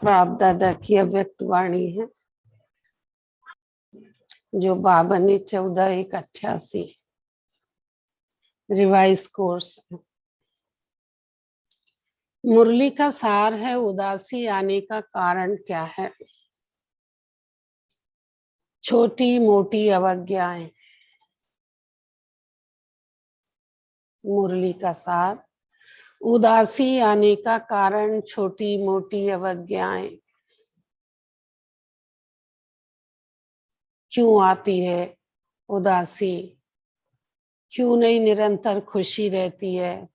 बाप दादा की अव्यक्त वाणी है जो बाबा ने 14/1/88 रिवाइज कोर्स। मुरली का सार है, उदासी आने का कारण क्या है? छोटी मोटी अवज्ञाएं। मुरली का सार, उदासी आने का कारण छोटी मोटी अवज्ञाएं। क्यों आती है उदासी? क्यों नहीं निरंतर खुशी रहती है?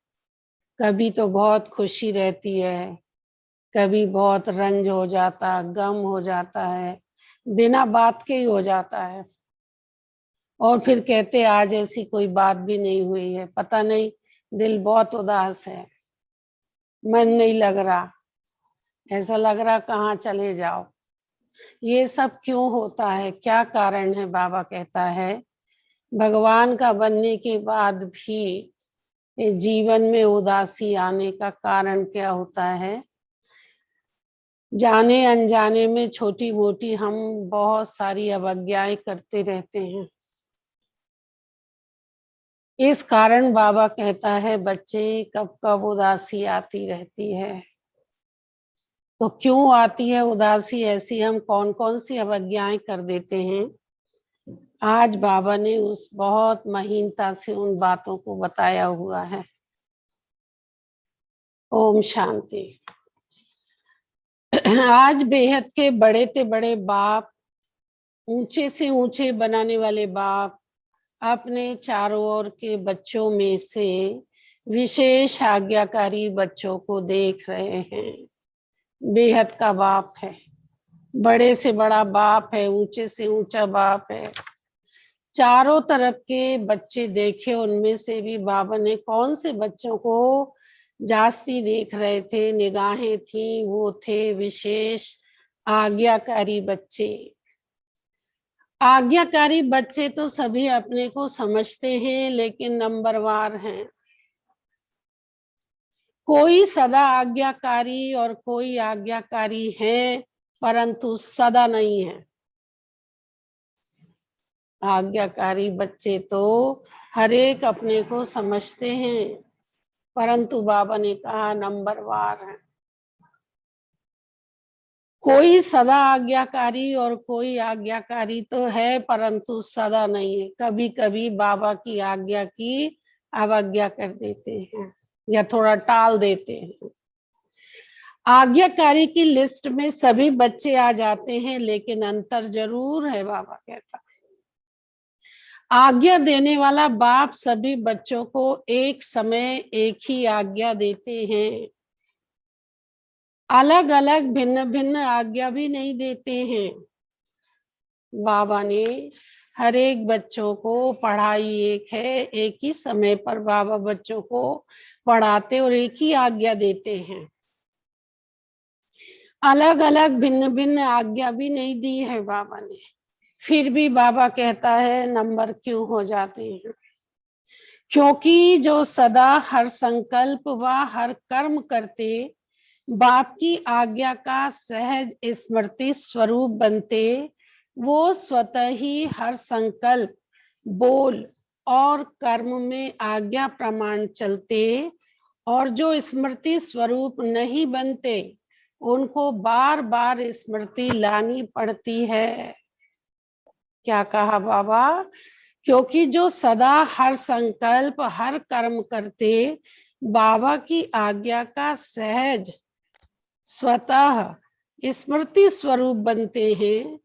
कभी तो बहुत खुशी रहती है, कभी बहुत रंज हो जाता, गम हो जाता है, बिना बात के ही हो जाता है। और फिर कहते आज ऐसी कोई बात भी नहीं हुई है, पता नहीं दिल बहुत उदास है, मन नहीं लग रहा, ऐसा लग रहा कहाँ चले जाओ। ये सब क्यों होता है? क्या कारण है? बाबा कहता है भगवान का बनने के बाद भी जीवन में उदासी आने का कारण क्या होता है? जाने अनजाने में छोटी मोटी हम बहुत सारी अवज्ञाएं करते रहते हैं। इस कारण बाबा कहता है बच्चे कब कब उदासी आती रहती है। तो क्यों आती है उदासी? ऐसी हम कौन कौन सी अवज्ञाएं कर देते हैं? आज बाबा ने उस बहुत महीनता से उन बातों को बताया हुआ है। ओम शांति। आज बेहद के बड़े से बड़े बाप, ऊंचे से ऊंचे बनाने वाले बाप अपने चारों ओर के बच्चों में से विशेष आज्ञाकारी बच्चों को देख रहे हैं। बेहद का बाप है, बड़े से बड़ा बाप है, ऊंचे से ऊंचा बाप है। चारों तरफ के बच्चे देखे, उनमें से भी बाबा ने कौन से बच्चों को जास्ती देख रहे थे, निगाहें थी, वो थे विशेष आज्ञाकारी बच्चे। आज्ञाकारी बच्चे तो सभी अपने को समझते हैं, लेकिन नंबरवार हैं। कोई सदा आज्ञाकारी और कोई आज्ञाकारी है, परंतु सदा नहीं है। आज्ञाकारी बच्चे तो हर एक अपने को समझते हैं, परंतु बाबा ने कहा नंबरवार है। कोई सदा आज्ञाकारी और कोई आज्ञाकारी तो है, परंतु सदा नहीं है। कभी कभी बाबा की आज्ञा की अवज्ञा कर देते हैं या थोड़ा टाल देते हैं। आज्ञाकारी की लिस्ट में सभी बच्चे आ जाते हैं, लेकिन अंतर जरूर है। बाबा कहता है आज्ञा देने वाला बाप सभी बच्चों को एक समय एक ही आज्ञा देते हैं, अलग अलग भिन्न भिन्न आज्ञा भी नहीं देते हैं। बाबा ने हर एक बच्चों को, पढ़ाई एक है, एक ही समय पर बाबा बच्चों को पढ़ाते और एक ही आज्ञा देते हैं। अलग अलग भिन्न भिन्न आज्ञा भी नहीं दी है बाबा ने। फिर भी बाबा कहता है नंबर क्यों हो जाते हैं? क्योंकि जो सदा हर संकल्प व हर कर्म करते, बाप की आज्ञा का सहज स्मृति स्वरूप बनते, वो स्वतः ही हर संकल्प, बोल और कर्म में आज्ञा प्रमाण चलते, और जो स्मृति स्वरूप नहीं बनते उनको बार बार स्मृति लानी पड़ती है। क्या कहा बाबा? क्योंकि जो सदा हर संकल्प हर कर्म करते बाबा की आज्ञा का सहज स्वतः स्मृति स्वरूप बनते हैं,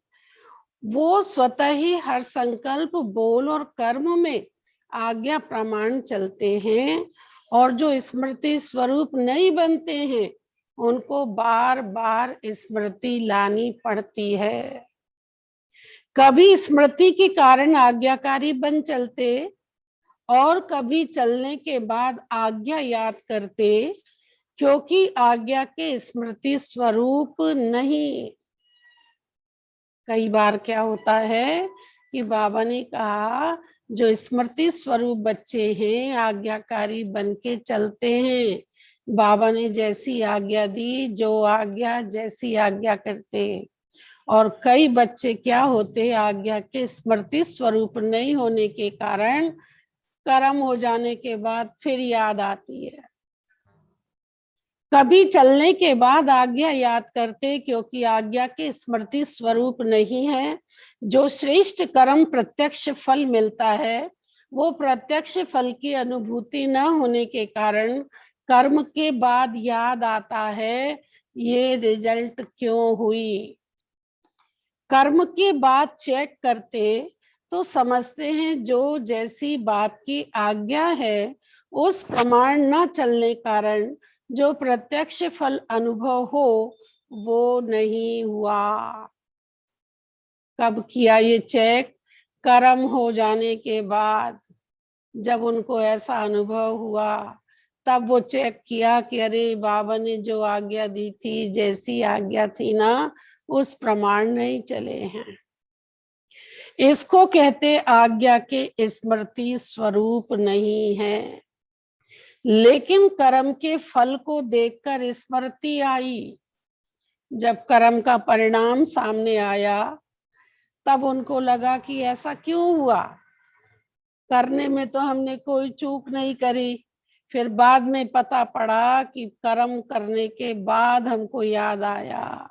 वो स्वतः ही हर संकल्प, बोल और कर्म में आज्ञा प्रमाण चलते हैं, और जो स्मृति स्वरूप नहीं बनते हैं उनको बार बार स्मृति लानी पड़ती है। कभी स्मृति के कारण आज्ञाकारी बन चलते और कभी चलने के बाद आज्ञा याद करते, क्योंकि आज्ञा के स्मृति स्वरूप नहीं। कई बार क्या होता है कि बाबा ने कहा जो स्मृति स्वरूप बच्चे हैं, आज्ञाकारी बन के चलते हैं, बाबा ने जैसी आज्ञा दी, जो आज्ञा जैसी आज्ञा करते। और कई बच्चे क्या होते, आज्ञा के स्मृति स्वरूप नहीं होने के कारण कर्म हो जाने के बाद फिर याद आती है। कभी चलने के बाद आज्ञा याद करते, क्योंकि आज्ञा के स्मृति स्वरूप नहीं है। जो श्रेष्ठ कर्म प्रत्यक्ष फल मिलता है, वो प्रत्यक्ष फल की अनुभूति न होने के कारण कर्म के बाद याद आता है, ये रिजल्ट क्यों हुई। कर्म के बाद चेक करते तो समझते हैं जो जैसी बाप की आज्ञा है, उस प्रमाण न चलने कारण जो प्रत्यक्ष फल अनुभव हो वो नहीं हुआ। कब किया ये चेक? कर्म हो जाने के बाद जब उनको ऐसा अनुभव हुआ, तब वो चेक किया कि अरे बाबा ने जो आज्ञा दी थी, जैसी आज्ञा थी ना, उस प्रमाण नहीं चले हैं। इसको कहते आज्ञा के स्मृति स्वरूप नहीं है। लेकिन कर्म के फल को देखकर स्मृति आई। जब कर्म का परिणाम सामने आया, तब उनको लगा कि ऐसा क्यों हुआ, करने में तो हमने कोई चूक नहीं करी। फिर बाद में पता पड़ा कि कर्म करने के बाद हमको याद आया।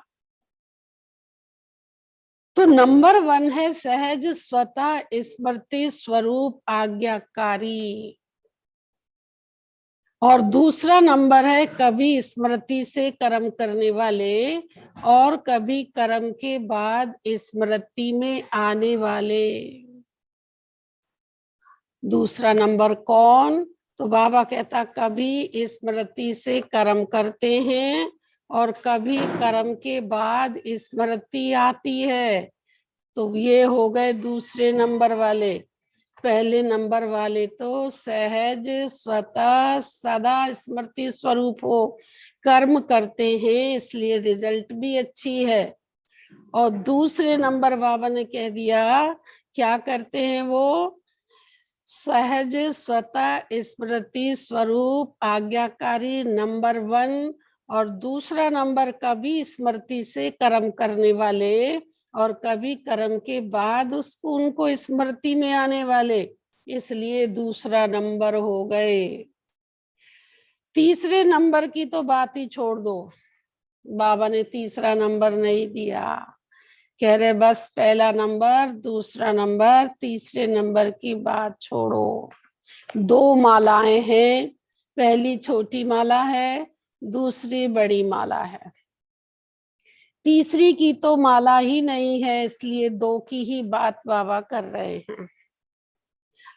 तो नंबर 1 है सहज स्वतः स्मृति स्वरूप आज्ञाकारी, और दूसरा नंबर है कभी स्मृति से कर्म करने वाले और कभी कर्म के बाद स्मृति में आने वाले। दूसरा नंबर कौन? तो बाबा कहता कभी स्मृति से कर्म करते हैं और कभी कर्म के बाद स्मृति आती है। तो ये हो गए दूसरे नंबर वाले। पहले नंबर वाले तो सहज स्वतः सदा स्मृति स्वरूप हो, कर्म करते हैं इसलिए रिजल्ट भी अच्छी है। और दूसरे नंबर बाबा ने कह दिया क्या करते हैं वो, सहज स्वतः स्मृति स्वरूप आज्ञाकारी नंबर 1, और दूसरा नंबर कभी स्मृति से कर्म करने वाले और कभी कर्म के बाद उसको उनको स्मृति में आने वाले, इसलिए दूसरा नंबर हो गए। तीसरे नंबर की तो बात ही छोड़ दो, बाबा ने तीसरा नंबर नहीं दिया। कह रहे बस पहला नंबर, दूसरा नंबर, तीसरे नंबर की बात छोड़ो। 2 मालाएं हैं, पहली छोटी माला है, दूसरी बड़ी माला है। तीसरी की तो माला ही नहीं है, इसलिए 2 की ही बात बाबा कर रहे हैं।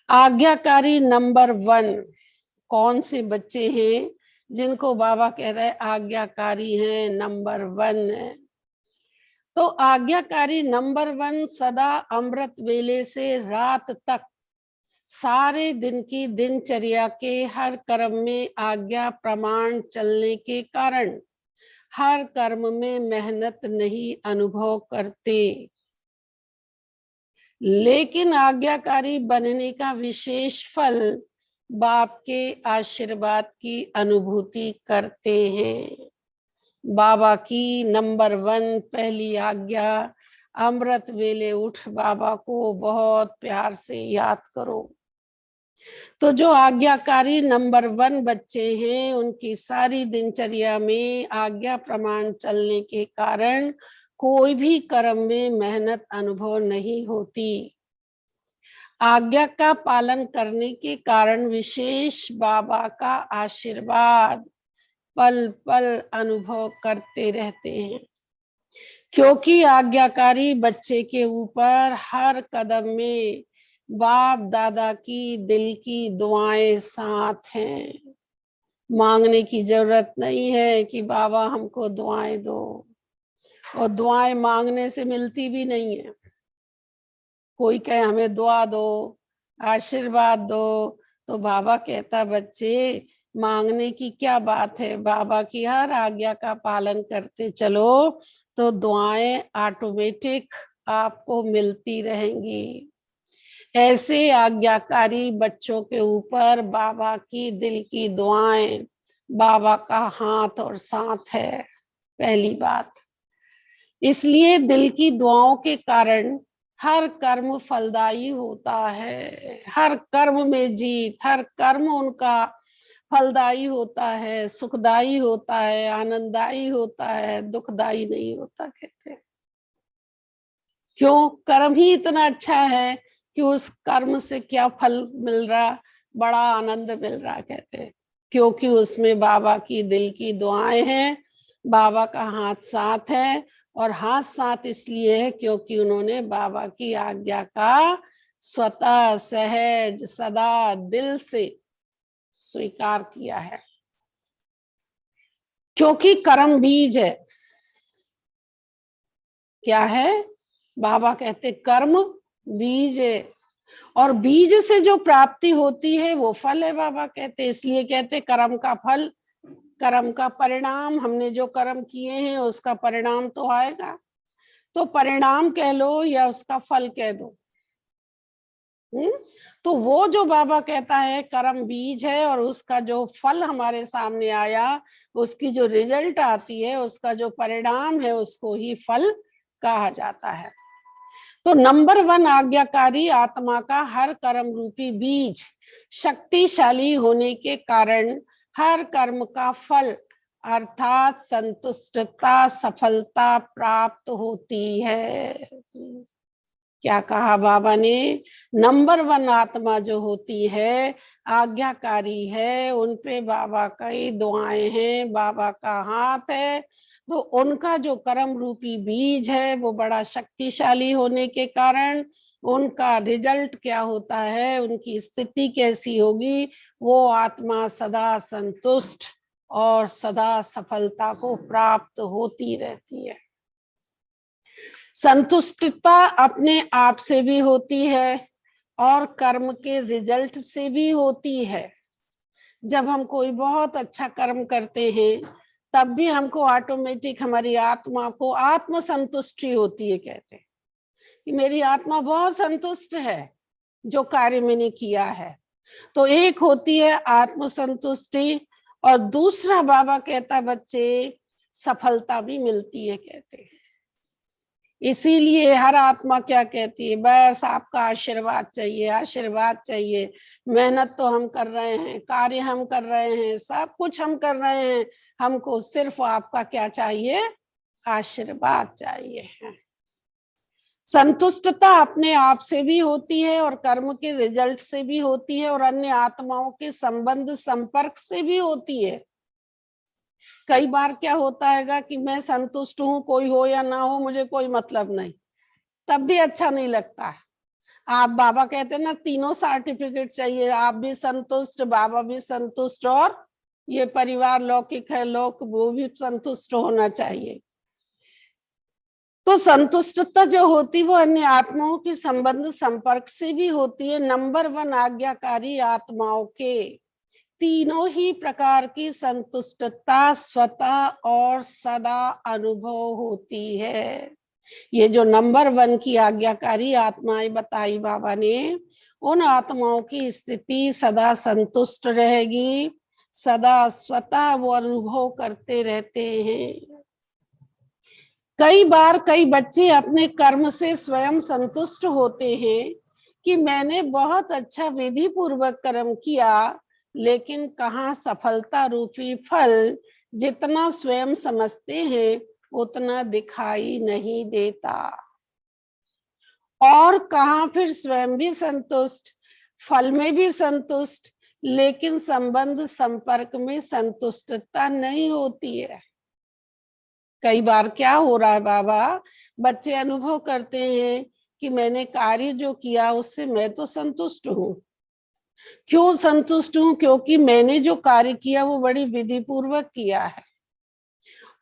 आज्ञाकारी नंबर 1 कौन से बच्चे हैं जिनको बाबा कह रहे आज्ञाकारी हैं, नंबर 1 है। तो आज्ञाकारी नंबर 1 सदा अमृत वेले से रात तक सारे दिन की दिनचर्या के हर कर्म में आज्ञा प्रमाण चलने के कारण हर कर्म में मेहनत नहीं अनुभव करते, लेकिन आज्ञाकारी बनने का विशेष फल बाप के आशीर्वाद की अनुभूति करते हैं। बाबा की नंबर 1 पहली आज्ञा, अमृत वेले उठ बाबा को बहुत प्यार से याद करो। तो जो आज्ञाकारी नंबर 1 बच्चे हैं, उनकी सारी दिनचर्या में आज्ञा प्रमाण चलने के कारण कोई भी कर्म में मेहनत अनुभव नहीं होती। आज्ञा का पालन करने के कारण विशेष बाबा का आशीर्वाद पल पल अनुभव करते रहते हैं, क्योंकि आज्ञाकारी बच्चे के ऊपर हर कदम में बाप दादा की दिल की दुआएं साथ हैं। मांगने की जरूरत नहीं है कि बाबा हमको दुआएं दो, और दुआएं मांगने से मिलती भी नहीं है। कोई कहे हमें दुआ दो, आशीर्वाद दो, तो बाबा कहता बच्चे मांगने की क्या बात है, बाबा की हर आज्ञा का पालन करते चलो तो दुआएं ऑटोमेटिक आपको मिलती रहेंगी। ऐसे आज्ञाकारी बच्चों के ऊपर बाबा की दिल की दुआएं बाबा का हाथ और साथ है, पहली बात। इसलिए दिल की दुआओं के कारण हर कर्म फलदायी होता है, हर कर्म में जीत, हर कर्म उनका फलदायी होता है, सुखदायी होता है, आनंददायी होता है, दुखदायी नहीं होता, कहते हैं। क्यों? कर्म ही इतना अच्छा है कि उस कर्म से क्या फल मिल रहा, बड़ा आनंद मिल रहा, कहते हैं। क्योंकि उसमें बाबा की दिल की दुआएं हैं, बाबा का हाथ साथ है। और हाथ साथ इसलिए है क्योंकि उन्होंने बाबा की आज्ञा का स्वतः सहज सदा दिल से स्वीकार किया है। क्योंकि कर्म बीज है। क्या है? बाबा कहते कर्म बीज है, और बीज से जो प्राप्ति होती है वो फल है, बाबा कहते। इसलिए कहते कर्म का फल, कर्म का परिणाम, हमने जो कर्म किए हैं उसका परिणाम तो आएगा। तो परिणाम कह लो या उसका फल कह दो। तो वो जो बाबा कहता है कर्म बीज है, और उसका जो फल हमारे सामने आया, उसकी जो रिजल्ट आती है, उसका जो परिणाम है, उसको ही फल कहा जाता है। तो नंबर 1 आज्ञाकारी आत्मा का हर कर्म रूपी बीज शक्तिशाली होने के कारण हर कर्म का फल अर्थात संतुष्टता, सफलता प्राप्त होती है। क्या कहा बाबा ने? नंबर 1 आत्मा जो होती है, आज्ञाकारी है, उनपे बाबा की दुआएं हैं, बाबा का हाथ है। तो उनका जो कर्म रूपी बीज है वो बड़ा शक्तिशाली होने के कारण उनका रिजल्ट क्या होता है, उनकी स्थिति कैसी होगी, वो आत्मा सदा संतुष्ट और सदा सफलता को प्राप्त होती रहती है। संतुष्टता अपने आप से भी होती है और कर्म के रिजल्ट से भी होती है। जब हम कोई बहुत अच्छा कर्म करते हैं तब भी हमको ऑटोमेटिक हमारी आत्मा को आत्म संतुष्टि होती है। कहते हैं कि मेरी आत्मा बहुत संतुष्ट है जो कार्य मैंने किया है। तो एक होती है आत्म संतुष्टि, और दूसरा बाबा कहता बच्चे सफलता भी मिलती है, कहते हैं। इसीलिए हर आत्मा क्या कहती है, बस आपका आशीर्वाद चाहिए, आशीर्वाद चाहिए। मेहनत तो हम कर रहे हैं, कार्य हम कर रहे हैं, सब कुछ हम कर रहे हैं, हमको सिर्फ आपका क्या चाहिए? आशीर्वाद चाहिए। संतुष्टता अपने आप से भी होती है और कर्म के रिजल्ट से भी होती है और अन्य आत्माओं के संबंध संपर्क से भी होती है। कई बार क्या होता है कि मैं संतुष्ट हूं, कोई हो या ना हो मुझे कोई मतलब नहीं, तब भी अच्छा नहीं लगता है। आप बाबा कहते हैं ना, तीनों सर्टिफिकेट चाहिए, आप भी संतुष्ट, बाबा भी संतुष्ट, और ये परिवार लौकिक है, लोक वो भी संतुष्ट होना चाहिए। तो संतुष्टता जो होती वो अन्य आत्माओं के संबंध संपर्क से भी होती है। नंबर 1 आज्ञाकारी आत्माओं के तीनों ही प्रकार की संतुष्टता स्वतः और सदा अनुभव होती है। ये जो नंबर 1 की आज्ञाकारी आत्माएं बताई बाबा ने, उन आत्माओं की स्थिति सदा संतुष्ट रहेगी, सदा स्वतः वो अनुभव करते रहते हैं। कई बार कई बच्चे अपने कर्म से स्वयं संतुष्ट होते हैं कि मैंने बहुत अच्छा विधि पूर्वक कर्म किया, लेकिन कहाँ सफलता रूपी फल जितना स्वयं समझते हैं उतना दिखाई नहीं देता, और कहाँ फिर स्वयं भी संतुष्ट, फल में भी संतुष्ट, लेकिन संबंध संपर्क में संतुष्टता नहीं होती है। कई बार क्या हो रहा है बाबा, बच्चे अनुभव करते हैं कि मैंने कार्य जो किया उससे मैं तो संतुष्ट हूँ। क्यों संतुष्ट हूँ? क्योंकि मैंने जो कार्य किया वो बड़ी विधि पूर्वक किया है,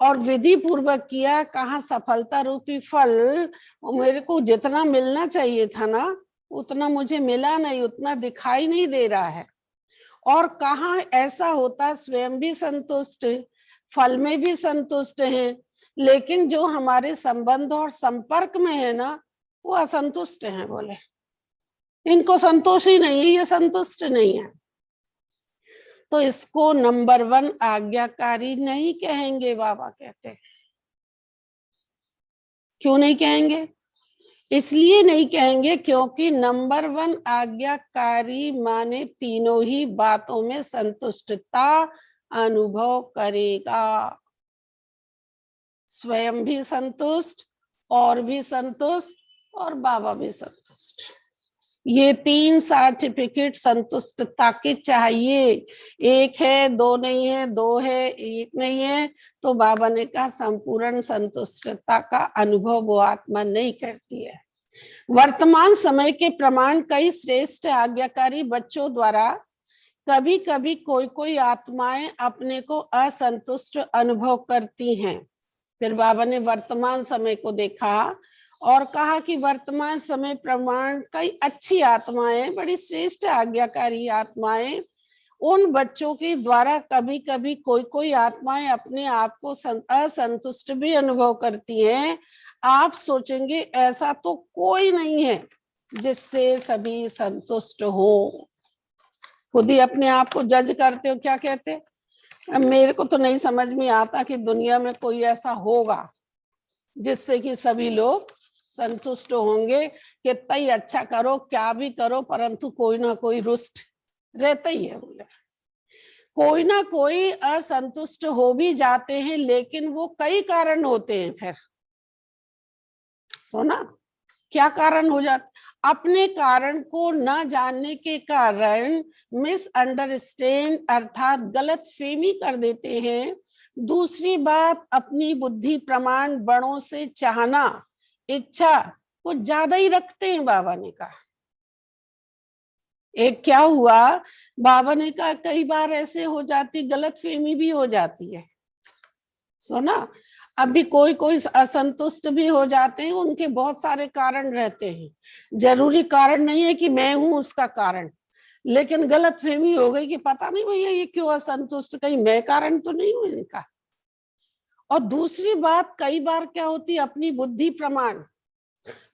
और विधि पूर्वक किया, कहाँ सफलता रूपी फल मेरे को जितना मिलना चाहिए था ना उतना मुझे मिला नहीं, उतना दिखाई नहीं दे रहा है। और कहाँ ऐसा होता स्वयं भी संतुष्ट, फल में भी संतुष्ट है, लेकिन जो हमारे संबंध और संपर्क में है ना वो असंतुष्ट हैं। बोले इनको संतोष ही नहीं है, ये संतुष्ट नहीं है। तो इसको नंबर 1 आज्ञाकारी नहीं कहेंगे, बाबा कहते हैं। क्यों नहीं कहेंगे? इसलिए नहीं कहेंगे क्योंकि नंबर 1 आज्ञाकारी माने तीनों ही बातों में संतुष्टता अनुभव करेगा, स्वयं भी संतुष्ट, और भी संतुष्ट, और बाबा भी संतुष्ट। ये 3 सर्टिफिकेट संतुष्टता के चाहिए। एक है, 2 नहीं है, 2 है, 1 नहीं है, तो बाबा ने कहा संपूर्ण संतुष्टता का अनुभव वो आत्मा नहीं करती है। वर्तमान समय के प्रमाण कई श्रेष्ठ आज्ञाकारी बच्चों द्वारा कभी कभी कोई आत्माएं अपने को असंतुष्ट अनुभव करती हैं। फिर बाबा ने वर्तमान समय को देखा और कहा कि वर्तमान समय प्रमाण कई अच्छी आत्माएं, बड़ी श्रेष्ठ आज्ञाकारी आत्माएं, उन बच्चों के द्वारा कभी कभी कोई आत्माएं अपने आप को असंतुष्ट भी अनुभव करती हैं। आप सोचेंगे ऐसा तो कोई नहीं है जिससे सभी संतुष्ट हो। खुद ही अपने आप को जज करते हो, क्या कहते? मेरे को तो नहीं समझ में आता कि दुनिया में कोई ऐसा होगा जिससे कि सभी लोग संतुष्ट होंगे। कितना ही अच्छा करो, क्या भी करो, परंतु कोई ना कोई रुष्ट रहता ही है। बोले कोई ना कोई असंतुष्ट हो भी जाते हैं, लेकिन वो कई कारण होते हैं। फिर सुना क्या कारण हो जाते? अपने कारण को न जानने के कारण मिसअंडरस्टैंड अर्थात गलत फहमी कर देते हैं। दूसरी बात, अपनी बुद्धि प्रमाण बड़ों से चाहना, इच्छा को ज्यादा ही रखते हैं। बाबा ने कहा एक क्या हुआ, बाबा ने कहा कई बार ऐसे हो जाती, गलत फहमी भी हो जाती है। सुना अभी कोई असंतुष्ट भी हो जाते हैं, उनके बहुत सारे कारण रहते हैं। जरूरी कारण नहीं है कि मैं हूं उसका कारण, लेकिन गलत फहमी हो गई कि पता नहीं भैया ये क्यों असंतुष्ट, कहीं मैं कारण तो नहीं हूं इनका। और दूसरी बात, कई बार क्या होती, अपनी बुद्धि प्रमाण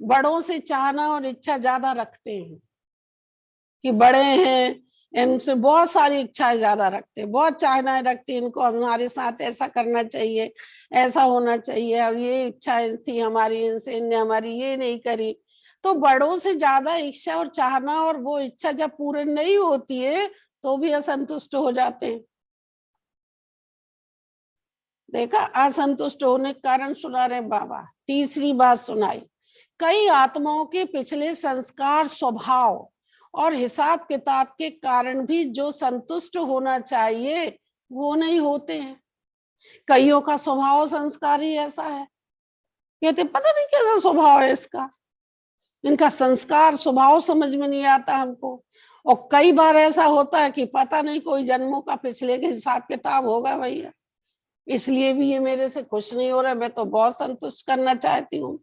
बड़ों से चाहना और इच्छा ज्यादा रखते हैं कि बड़े हैं, इनसे बहुत सारी इच्छाएं ज्यादा रखते हैं, बहुत चाहनाएं रखते हैं, इनको हमारे साथ ऐसा करना चाहिए, ऐसा होना चाहिए, और ये इच्छा थी हमारी इनसे, इनने हमारी ये नहीं करी। तो बड़ों से ज्यादा इच्छा और चाहना, और वो इच्छा जब पूरी नहीं होती है तो भी असंतुष्ट हो जाते हैं। देखा, असंतुष्ट होने के कारण सुना रहे बाबा। तीसरी बात सुनाई, कई आत्माओं के पिछले संस्कार, स्वभाव और हिसाब किताब के कारण भी जो संतुष्ट होना चाहिए वो नहीं होते हैं। कईयों का स्वभाव संस्कार ही ऐसा है, कहते पता नहीं कैसा स्वभाव है इसका, इनका संस्कार स्वभाव समझ में नहीं आता हमको। और कई बार ऐसा होता है कि पता नहीं कोई जन्मों का पिछले के हिसाब किताब होगा भैया, इसलिए भी ये मेरे से खुश नहीं हो रहा, मैं तो बहुत संतुष्ट करना चाहती हूँ।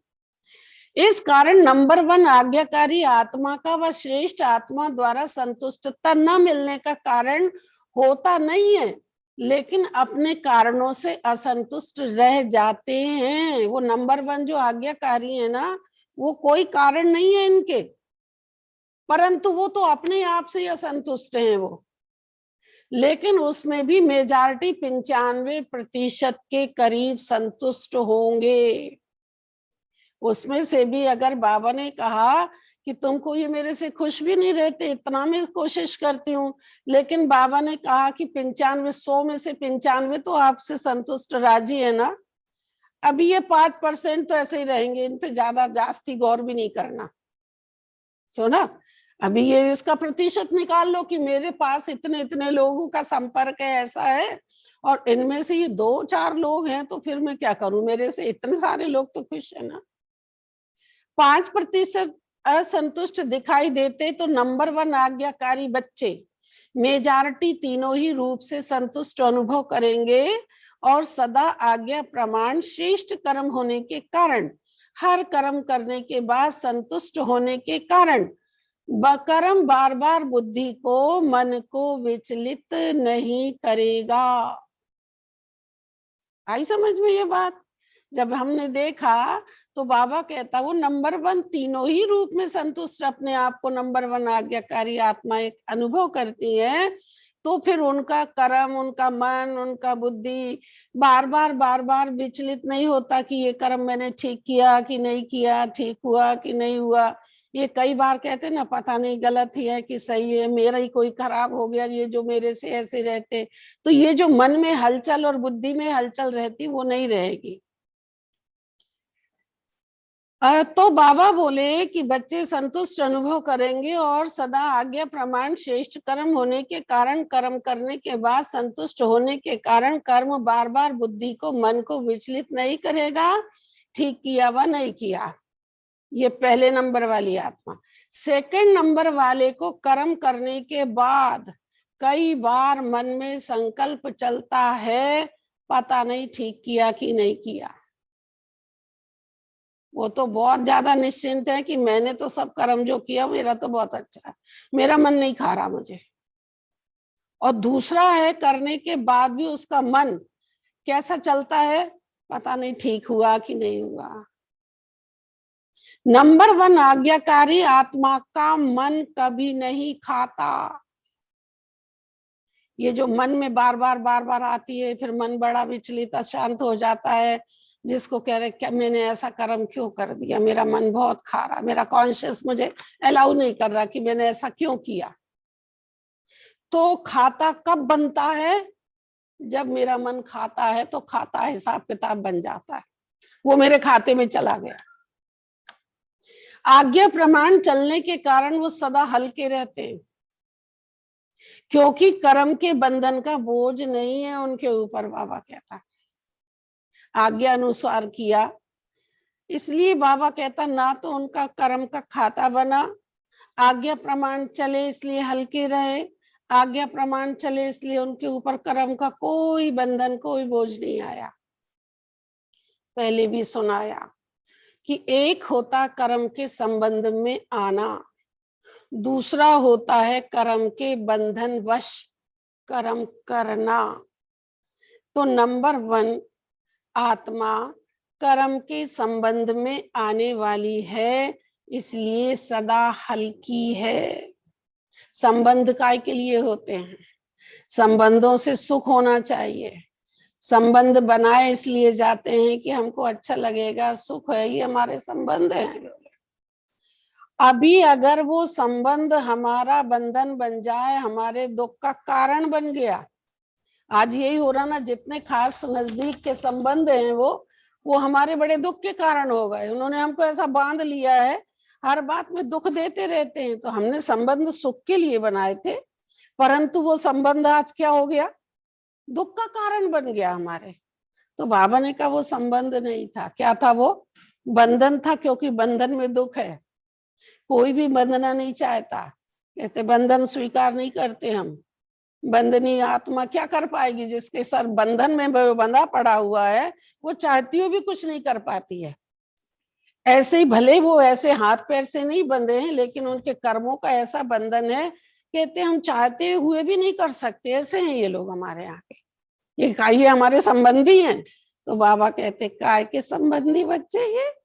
इस कारण नंबर 1 आज्ञाकारी आत्मा का व श्रेष्ठ आत्मा द्वारा संतुष्टता न मिलने का कारण होता नहीं है, लेकिन अपने कारणों से असंतुष्ट रह जाते हैं। वो नंबर 1 जो आज्ञाकारी है ना, वो कोई कारण नहीं है इनके, परंतु वो तो अपने आप से ही असंतुष्ट हैं वो। लेकिन उसमें भी मेजॉरिटी 95% के करीब संतुष्ट होंगे। उसमें से भी अगर बाबा ने कहा कि तुमको ये मेरे से खुश भी नहीं रहते, इतना मैं कोशिश करती हूँ, लेकिन बाबा ने कहा कि 95, 100 में से 95 तो आपसे संतुष्ट राजी है ना, अभी ये 5% तो ऐसे ही रहेंगे, इन पे ज्यादा जास्ती गौर भी नहीं करना। सुना, अभी ये इसका प्रतिशत निकाल लो कि मेरे पास इतने इतने लोगों का संपर्क है, ऐसा है, और इनमें से ये 2-4 लोग हैं, तो फिर मैं क्या करूं, मेरे से इतने सारे लोग तो खुश है ना। 5% असंतुष्ट दिखाई देते तो नंबर 1 आज्ञाकारी बच्चे मेजॉरिटी तीनों ही रूप से संतुष्ट अनुभव करेंगे, और सदा आज्ञा प्रमाण श्रेष्ठ कर्म होने के कारण, हर कर्म करने के बाद संतुष्ट होने के कारण कर्म बार बार बुद्धि को, मन को विचलित नहीं करेगा। आई समझ में ये बात? जब हमने देखा तो बाबा कहता वो नंबर 1 तीनों ही रूप में संतुष्ट अपने आप को नंबर 1 आज्ञाकारी आत्मा एक अनुभव करती है, तो फिर उनका कर्म, उनका मन, उनका बुद्धि बार बार विचलित नहीं होता कि ये कर्म मैंने ठीक किया कि नहीं किया, ठीक हुआ कि नहीं हुआ। ये कई बार कहते ना, पता नहीं गलत ही है कि सही है, मेरा ही कोई खराब हो गया, ये जो मेरे से ऐसे रहते। तो ये जो मन में हलचल और बुद्धि में हलचल रहती, वो नहीं रहेगी। तो बाबा बोले कि बच्चे संतुष्ट अनुभव करेंगे और सदा आज्ञा प्रमाण श्रेष्ठ कर्म होने के कारण, कर्म करने के बाद संतुष्ट होने के कारण कर्म बार बार बुद्धि को, मन को विचलित नहीं करेगा, ठीक किया व नहीं किया। ये पहले नंबर वाली आत्मा। सेकंड नंबर वाले को कर्म करने के बाद कई बार मन में संकल्प चलता है, पता नहीं ठीक किया कि नहीं किया। वो तो बहुत ज्यादा निश्चिंत है कि मैंने तो सब कर्म जो किया मेरा तो बहुत अच्छा है, मेरा मन नहीं खा रहा मुझे। और दूसरा है, करने के बाद भी उसका मन कैसा चलता है, पता नहीं ठीक हुआ कि नहीं हुआ। नंबर 1 आज्ञाकारी आत्मा का मन कभी नहीं खाता। ये जो मन में बार बार आती है, फिर मन बड़ा विचलित अशांत हो जाता है, जिसको कह रहे क्या मैंने ऐसा कर्म क्यों कर दिया, मेरा मन बहुत खा रहा, मेरा कॉन्शियस मुझे अलाउ नहीं कर रहा कि मैंने ऐसा क्यों किया। तो खाता कब बनता है, जब मेरा मन खाता है तो खाता हिसाब किताब बन जाता है, वो मेरे खाते में चला गया। आज्ञा प्रमाण चलने के कारण वो सदा हल्के रहते हैं, क्योंकि कर्म के बंधन का बोझ नहीं है उनके ऊपर। बाबा कहता है आज्ञा अनुसार किया, इसलिए बाबा कहता ना तो उनका कर्म का खाता बना, आज्ञा प्रमाण चले इसलिए हल्के रहे, आज्ञा प्रमाण चले इसलिए उनके ऊपर कर्म का कोई बंधन, कोई बोझ नहीं आया। पहले भी सुनाया कि एक होता कर्म के संबंध में आना, दूसरा होता है कर्म के बंधन वश कर्म करना। तो नंबर 1 आत्मा कर्म के संबंध में आने वाली है, इसलिए सदा हल्की है। संबंध काय के लिए होते हैं, संबंधों से सुख होना चाहिए। संबंध बनाए इसलिए जाते हैं कि हमको अच्छा लगेगा, सुख है, ये हमारे संबंध हैं। अभी अगर वो संबंध हमारा बंधन बन जाए, हमारे दुख का कारण बन गया, आज यही हो रहा ना, जितने खास नजदीक के संबंध हैं वो हमारे बड़े दुख के कारण हो गए। उन्होंने हमको ऐसा बांध लिया है, हर बात में दुख देते रहते हैं। तो हमने संबंध सुख के लिए बनाए थे, परंतु वो संबंध आज क्या हो गया, दुख का कारण बन गया हमारे। तो बाबा ने कहा वो संबंध नहीं था, क्या था वो, बंधन था, क्योंकि बंधन में दुख है। कोई भी बंधना नहीं चाहता, कहते बंधन स्वीकार नहीं करते हम। बंधनी आत्मा क्या कर पाएगी, जिसके सर बंधन में बंधा पड़ा हुआ है, वो चाहती हुई भी कुछ नहीं कर पाती है। ऐसे ही भले वो ऐसे हाथ पैर से नहीं बंधे हैं, लेकिन उनके कर्मों का ऐसा बंधन है, कहते हम चाहते हुए भी नहीं कर सकते। ऐसे हैं ये लोग हमारे यहाँ के, ये हमारे संबंधी हैं। तो बाबा कहते काय के संबंधी बच्चे,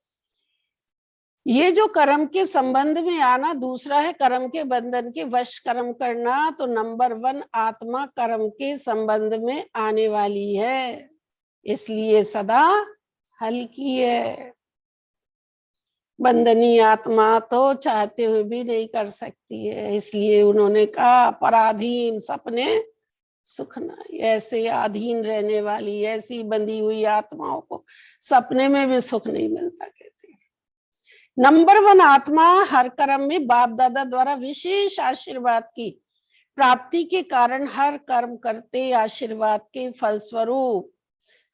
ये जो कर्म के संबंध में आना, दूसरा है कर्म के बंधन के वश कर्म करना। तो नंबर 1 आत्मा कर्म के संबंध में आने वाली है, इसलिए सदा हल्की है। बंधनी आत्मा तो चाहते हुए भी नहीं कर सकती है, इसलिए उन्होंने कहा पराधीन सपने सुख न। ऐसे अधीन रहने वाली, ऐसी बंधी हुई आत्माओं को सपने में भी सुख नहीं मिलता, कहते। नंबर 1 आत्मा हर कर्म में बाप दादा द्वारा विशेष आशीर्वाद की प्राप्ति के कारण हर कर्म करते आशीर्वाद के फलस्वरूप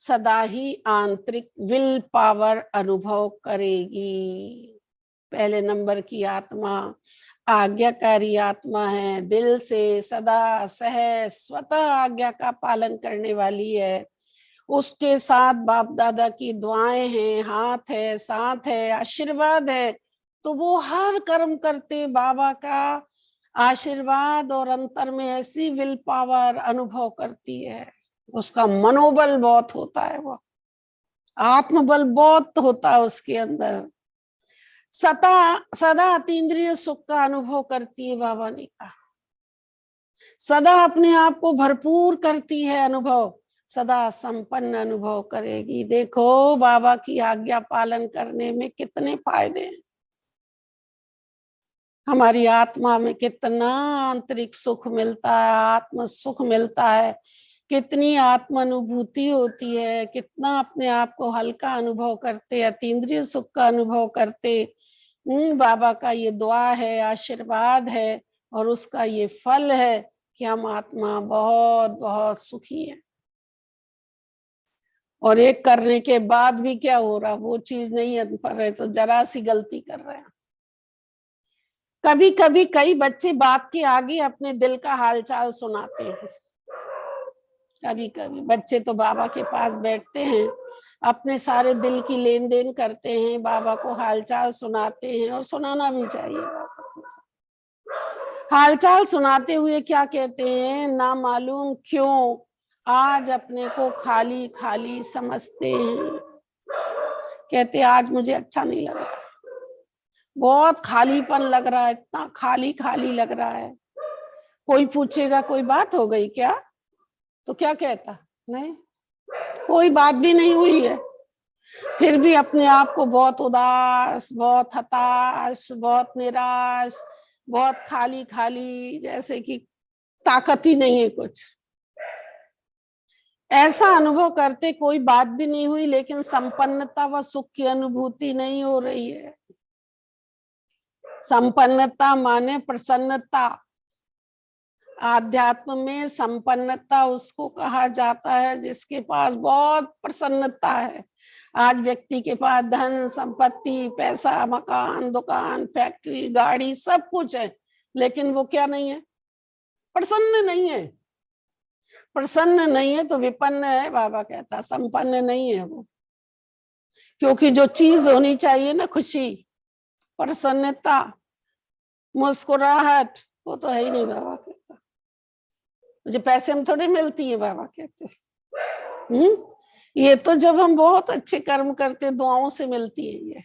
सदा ही आंतरिक विल पावर अनुभव करेगी। पहले नंबर की आत्मा आज्ञाकारी आत्मा है, दिल से सदा सहज स्वतः आज्ञा का पालन करने वाली है। उसके साथ बाप दादा की दुआएं हैं, हाथ है, साथ है, आशीर्वाद है। तो वो हर कर्म करते बाबा का आशीर्वाद और अंतर में ऐसी विल पावर अनुभव करती है। उसका मनोबल बहुत होता है, वो आत्मबल बहुत होता है उसके अंदर। सदा अतीन्द्रिय सुख का अनुभव करती है, बाबा ने कहा। सदा अपने आप को भरपूर करती है अनुभव, सदा संपन्न अनुभव करेगी। देखो बाबा की आज्ञा पालन करने में कितने फायदे हैं, हमारी आत्मा में कितना आंतरिक सुख मिलता है, आत्म सुख मिलता है, कितनी आत्म अनुभूति होती है, कितना अपने आप को हल्का अनुभव करते, अतीन्द्रिय सुख का अनुभव करते। बाबा का ये दुआ है, आशीर्वाद है, और उसका ये फल है कि हम आत्मा बहुत बहुत सुखी है। और एक करने के बाद भी क्या हो रहा, वो चीज नहीं कर रहे तो जरा सी गलती कर रहे हैं। कभी कभी कई बच्चे बाप के आगे अपने दिल का हालचाल सुनाते हैं। कभी कभी बच्चे तो बाबा के पास बैठते हैं, अपने सारे दिल की लेन देन करते हैं, बाबा को हालचाल सुनाते हैं, और सुनाना भी चाहिए। हालचाल सुनाते हुए क्या कहते हैं, ना मालूम क्यों आज अपने को खाली खाली समझते हैं। कहते आज मुझे अच्छा नहीं लग रहा, बहुत खालीपन लग रहा है, इतना खाली खाली लग रहा है। कोई पूछेगा कोई बात हो गई क्या, तो क्या कहता, नहीं कोई बात भी नहीं हुई है। फिर भी अपने आप को बहुत उदास, बहुत हताश, बहुत निराश, बहुत खाली खाली, जैसे कि ताकत ही नहीं है कुछ, ऐसा अनुभव करते। कोई बात भी नहीं हुई लेकिन संपन्नता व सुख की अनुभूति नहीं हो रही है। संपन्नता माने प्रसन्नता। आध्यात्म में संपन्नता उसको कहा जाता है जिसके पास बहुत प्रसन्नता है। आज व्यक्ति के पास धन संपत्ति, पैसा, मकान, दुकान, फैक्ट्री, गाड़ी, सब कुछ है, लेकिन वो क्या नहीं है, प्रसन्न नहीं है। प्रसन्न नहीं है तो विपन्न है, बाबा कहता, संपन्न नहीं है वो। क्योंकि जो चीज होनी चाहिए ना, खुशी, प्रसन्नता, मुस्कुराहट, वो तो है ही नहीं। बाबा कहता मुझे पैसे में थोड़ी मिलती है, बाबा कहते ये तो जब हम बहुत अच्छे कर्म करते, दुआओं से मिलती है। ये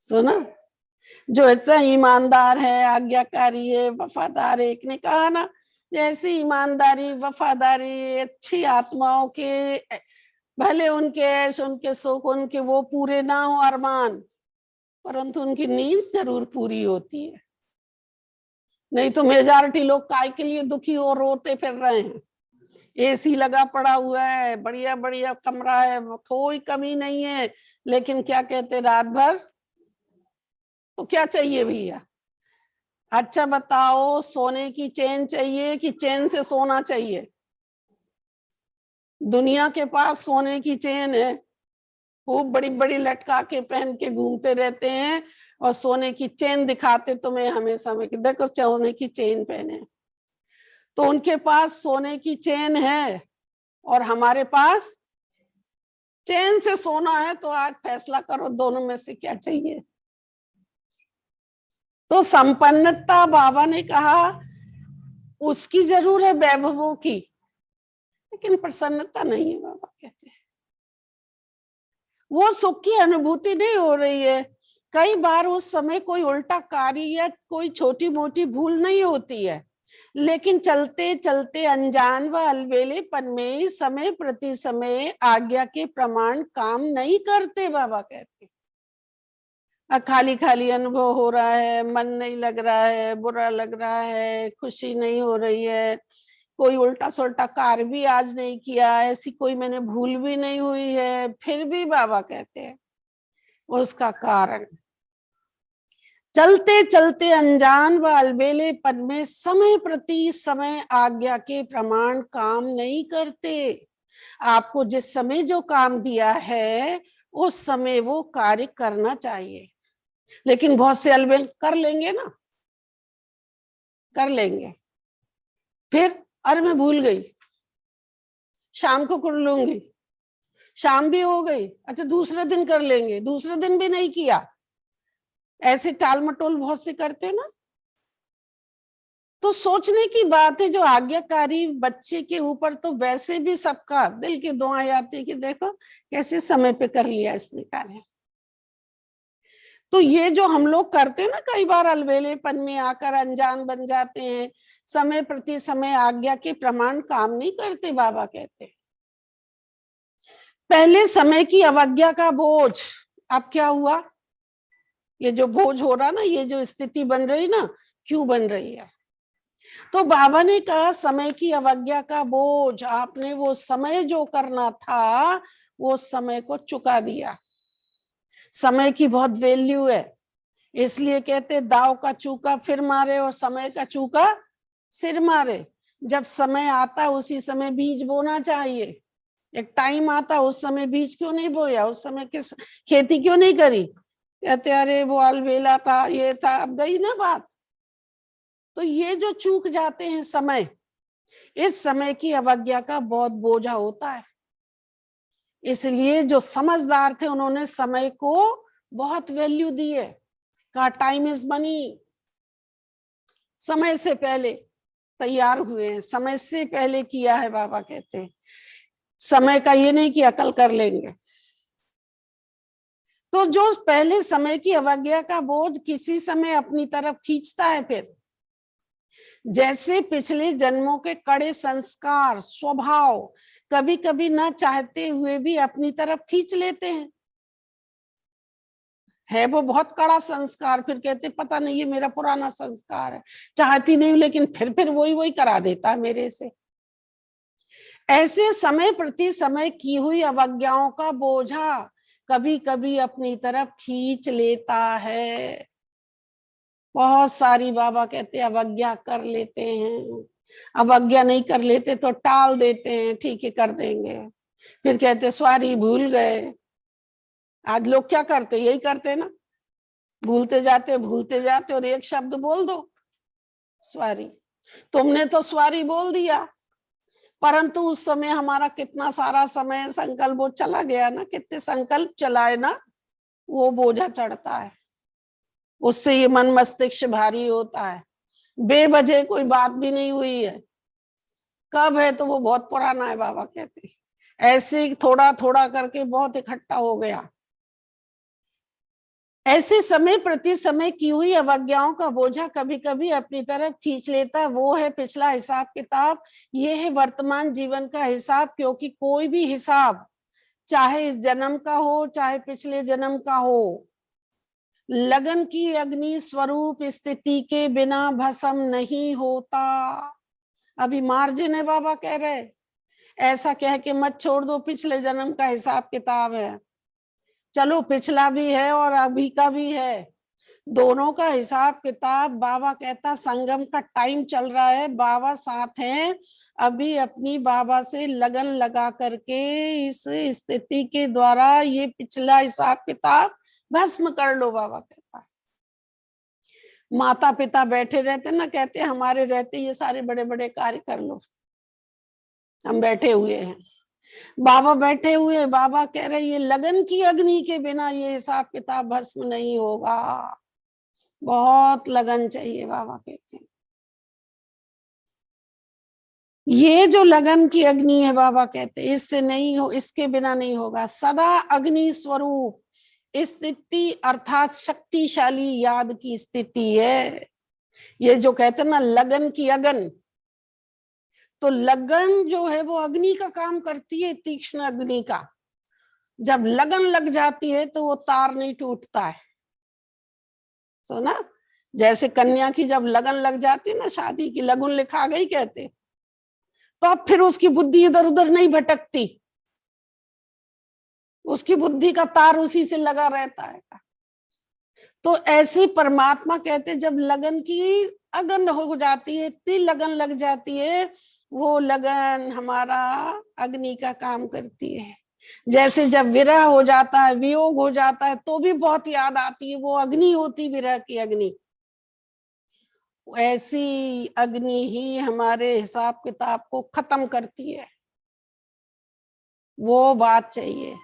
सुना, जो इतना ईमानदार है, आज्ञाकारी है, वफादार है। एक ने कहा ना, जैसी ईमानदारी, वफादारी अच्छी आत्माओं के, भले उनके ऐश, उनके सुख, उनके वो पूरे ना हो अरमान, परंतु उनकी नींद जरूर पूरी होती है। नहीं तो मेजॉरिटी लोग काय के लिए दुखी और रोते फिर रहे हैं। एसी लगा पड़ा हुआ है, बढ़िया बढ़िया कमरा है, कोई कमी नहीं है, लेकिन क्या कहते, रात भर तो क्या चाहिए भैया। अच्छा बताओ, सोने की चेन चाहिए कि चेन से सोना चाहिए? दुनिया के पास सोने की चेन है, खूब बड़ी बड़ी लटका के पहन के घूमते रहते हैं, और सोने की चेन दिखाते तुम्हें हमेशा में कि देखो सोने की चेन पहने। तो उनके पास सोने की चेन है और हमारे पास चैन से सोना है। तो आज फैसला करो, दोनों में से क्या चाहिए। तो संपन्नता बाबा ने कहा उसकी जरूर है, वैभवों की, लेकिन प्रसन्नता नहीं है। बाबा कहते हैं वो सुख की अनुभूति नहीं हो रही है। कई बार उस समय कोई उल्टा कार्य या कोई छोटी मोटी भूल नहीं होती है, लेकिन चलते चलते अनजान व अलबेलेपन में समय प्रति समय आज्ञा के प्रमाण काम नहीं करते। बाबा कहते खाली खाली अनुभव हो रहा है, मन नहीं लग रहा है, बुरा लग रहा है, खुशी नहीं हो रही है, कोई उल्टा सुल्टा कार्य भी आज नहीं किया, ऐसी कोई मैंने भूल भी नहीं हुई है, फिर भी बाबा कहते हैं उसका कारण चलते चलते अनजान व अलबेलेपन में समय प्रति समय आज्ञा के प्रमाण काम नहीं करते। आपको जिस समय जो काम दिया है उस समय वो कार्य करना चाहिए, लेकिन बहुत से अलबेल कर लेंगे ना, कर लेंगे, फिर अरे मैं भूल गई, शाम को कर लूंगी, शाम भी हो गई, अच्छा दूसरे दिन कर लेंगे, दूसरे दिन भी नहीं किया। ऐसे टाल मटोल बहुत से करते हैं ना। तो सोचने की बात है, जो आज्ञाकारी बच्चे के ऊपर तो वैसे भी सबका दिल की दुआएं आती है कि देखो कैसे समय पे कर लिया इसने कार्य। तो ये जो हम लोग करते हैं ना, कई बार अलबेलेपन में आकर अनजान बन जाते हैं, समय प्रति समय आज्ञा के प्रमाण काम नहीं करते। बाबा कहते पहले समय की अवज्ञा का बोझ, अब क्या हुआ, ये जो बोझ हो रहा ना, ये जो स्थिति बन रही ना, क्यों बन रही है? तो बाबा ने कहा समय की अवज्ञा का बोझ, आपने वो समय जो करना था वो समय को चुका दिया। समय की बहुत वैल्यू है, इसलिए कहते दाव का चूका फिर मारे और समय का चूका सिर मारे। जब समय आता उसी समय बीज बोना चाहिए। एक टाइम आता उस समय बीज क्यों नहीं बोया, उस समय किस खेती क्यों नहीं करी? कहते अरे वो अलबेला था, ये था, अब गई ना बात। तो ये जो चूक जाते हैं समय, इस समय की अवज्ञा का बहुत बोझा होता है। इसलिए जो समझदार थे उन्होंने समय को बहुत वैल्यू दी है। कहा टाइम इज मनी, समय से पहले तैयार हुए हैं, समय से पहले किया है। बाबा कहते हैं समय का ये नहीं कि अकल कर लेंगे। तो जो पहले समय की अवज्ञा का बोझ किसी समय अपनी तरफ खींचता है, फिर जैसे पिछले जन्मों के कड़े संस्कार स्वभाव कभी कभी न चाहते हुए भी अपनी तरफ खींच लेते हैं। है वो बहुत कड़ा संस्कार, फिर कहते पता नहीं ये मेरा पुराना संस्कार है, चाहती नहीं हूं लेकिन फिर वही वही करा देता है मेरे से। ऐसे समय प्रति समय की हुई अवज्ञाओं का बोझा कभी कभी अपनी तरफ खींच लेता है। बहुत सारी बाबा कहते अवज्ञा कर लेते हैं, अवज्ञा नहीं कर लेते तो टाल देते हैं, ठीक है कर देंगे, फिर कहते सॉरी भूल गए। आज लोग क्या करते, यही करते ना, भूलते जाते और एक शब्द बोल दो सॉरी। तुमने तो सॉरी बोल दिया, परंतु उस समय हमारा कितना सारा समय संकल्प वो चला गया ना, कितने संकल्प चलाए ना, वो बोझा चढ़ता है, उससे ये मन मस्तिष्क भारी होता है। बेवजह कोई बात भी नहीं हुई है, कब है तो वो बहुत पुराना है। बाबा कहते ऐसे ही थोड़ा थोड़ा करके बहुत इकट्ठा हो गया। ऐसे समय प्रति समय की हुई अवज्ञाओं का बोझा कभी कभी अपनी तरफ खींच लेता, वो है पिछला हिसाब किताब, ये है वर्तमान जीवन का हिसाब। क्योंकि कोई भी हिसाब चाहे इस जन्म का हो चाहे पिछले जन्म का हो, लगन की अग्नि स्वरूप स्थिति के बिना भस्म नहीं होता। अभी मार्जिन है, बाबा कह रहे ऐसा कह के मत छोड़ दो पिछले जन्म का हिसाब किताब है। चलो पिछला भी है और अभी का भी है, दोनों का हिसाब किताब। बाबा कहता संगम का टाइम चल रहा है, बाबा साथ हैं, अभी अपनी बाबा से लगन लगा करके इस स्थिति के द्वारा ये पिछला हिसाब किताब भस्म कर लो। बाबा कहता है माता पिता बैठे रहते ना, कहते हमारे रहते ये सारे बड़े बड़े कार्य कर लो, हम बैठे हुए हैं, बाबा बैठे हुए। बाबा कह रहे ये लगन की अग्नि के बिना ये हिसाब किताब भस्म नहीं होगा, बहुत लगन चाहिए। बाबा कहते हैं ये जो लगन की अग्नि है, बाबा कहते हैं इससे नहीं हो, इसके बिना नहीं होगा। सदा अग्नि स्वरूप स्थिति अर्थात शक्तिशाली याद की स्थिति है। ये जो कहते हैं ना लगन की अगन, तो लगन जो है वो अग्नि का काम करती है, तीक्ष्ण अग्नि का। जब लगन लग जाती है तो वो तार नहीं टूटता है। तो ना जैसे कन्या की जब लगन लग जाती है ना, शादी की लगन लिखा गई कहते, तो अब फिर उसकी बुद्धि इधर उधर नहीं भटकती, उसकी बुद्धि का तार उसी से लगा रहता है। तो ऐसे परमात्मा कहते जब लगन की अगन हो जाती है, इतनी लगन लग जाती है, वो लगन हमारा अग्नि का काम करती है। जैसे जब विरह हो जाता है, वियोग हो जाता है, तो भी बहुत याद आती है, वो अग्नि होती विरह की अग्नि। ऐसी अग्नि ही हमारे हिसाब किताब को खत्म करती है, वो बात चाहिए।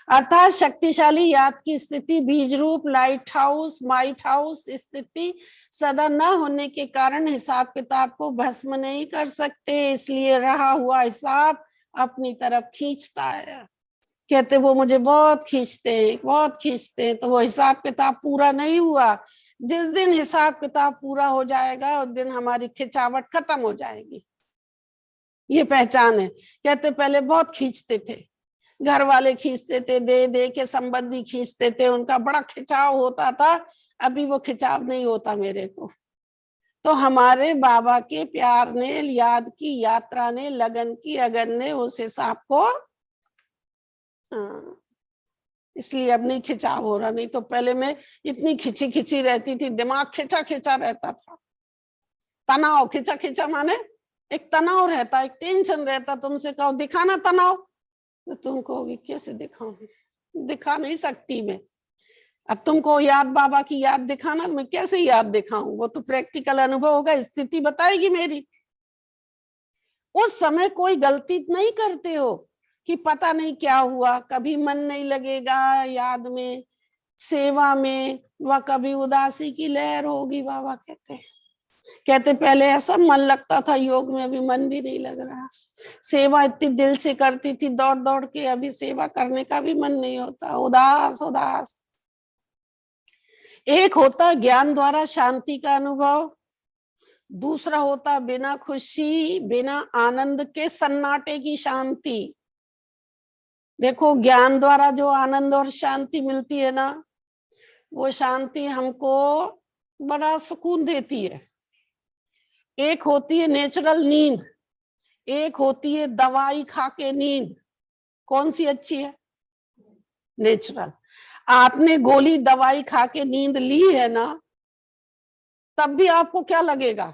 अर्थात शक्तिशाली याद की स्थिति बीज रूप लाइट हाउस माइट हाउस स्थिति सदा न होने के कारण हिसाब किताब को भस्म नहीं कर सकते, इसलिए रहा हुआ हिसाब अपनी तरफ खींचता है। कहते वो मुझे बहुत खींचते हैं, बहुत खींचते हैं, तो वो हिसाब किताब पूरा नहीं हुआ, जिस दिन हिसाब किताब पूरा हो जाएगा उस दिन हमारी खिंचावट खत्म हो जाएगी। ये पहचान है। कहते पहले बहुत खींचते थे, घर वाले खींचते थे, दे दे के संबंधी खींचते थे, उनका बड़ा खिंचाव होता था। अभी वो खिंचाव नहीं होता मेरे को। तो हमारे बाबा के प्यार ने, याद की यात्रा ने, लगन की अगन ने उस हिसाब को, इसलिए अब नहीं खिंचाव हो रहा। नहीं तो पहले मैं इतनी खिंची खिंची रहती थी, दिमाग खिंचा खिंचा रहता था। तनाव, खिंचा खिंचा माने एक तनाव रहता, एक टेंशन रहता। तुमसे कहो दिखाना तनाव, तो तुम कहोगे कैसे दिखाऊं, दिखा नहीं सकती मैं। अब तुमको याद, बाबा की याद दिखाना, मैं कैसे याद दिखाऊं? वो तो प्रैक्टिकल अनुभव होगा, स्थिति बताएगी मेरी। उस समय कोई गलती नहीं करते हो कि पता नहीं क्या हुआ, कभी मन नहीं लगेगा याद में, सेवा में, व कभी उदासी की लहर होगी। बाबा कहते पहले ऐसा मन लगता था योग में, अभी मन भी नहीं लग रहा। सेवा इतनी दिल से करती थी दौड़ दौड़ के, अभी सेवा करने का भी मन नहीं होता, उदास उदास। एक होता ज्ञान द्वारा शांति का अनुभव, दूसरा होता बिना खुशी बिना आनंद के सन्नाटे की शांति। देखो ज्ञान द्वारा जो आनंद और शांति मिलती है ना, वो शांति हमको बड़ा सुकून देती है। एक होती है नेचुरल नींद, एक होती है दवाई खा के नींद। कौन सी अच्छी है? नेचुरल। आपने गोली दवाई खा के नींद ली है ना, तब भी आपको क्या लगेगा?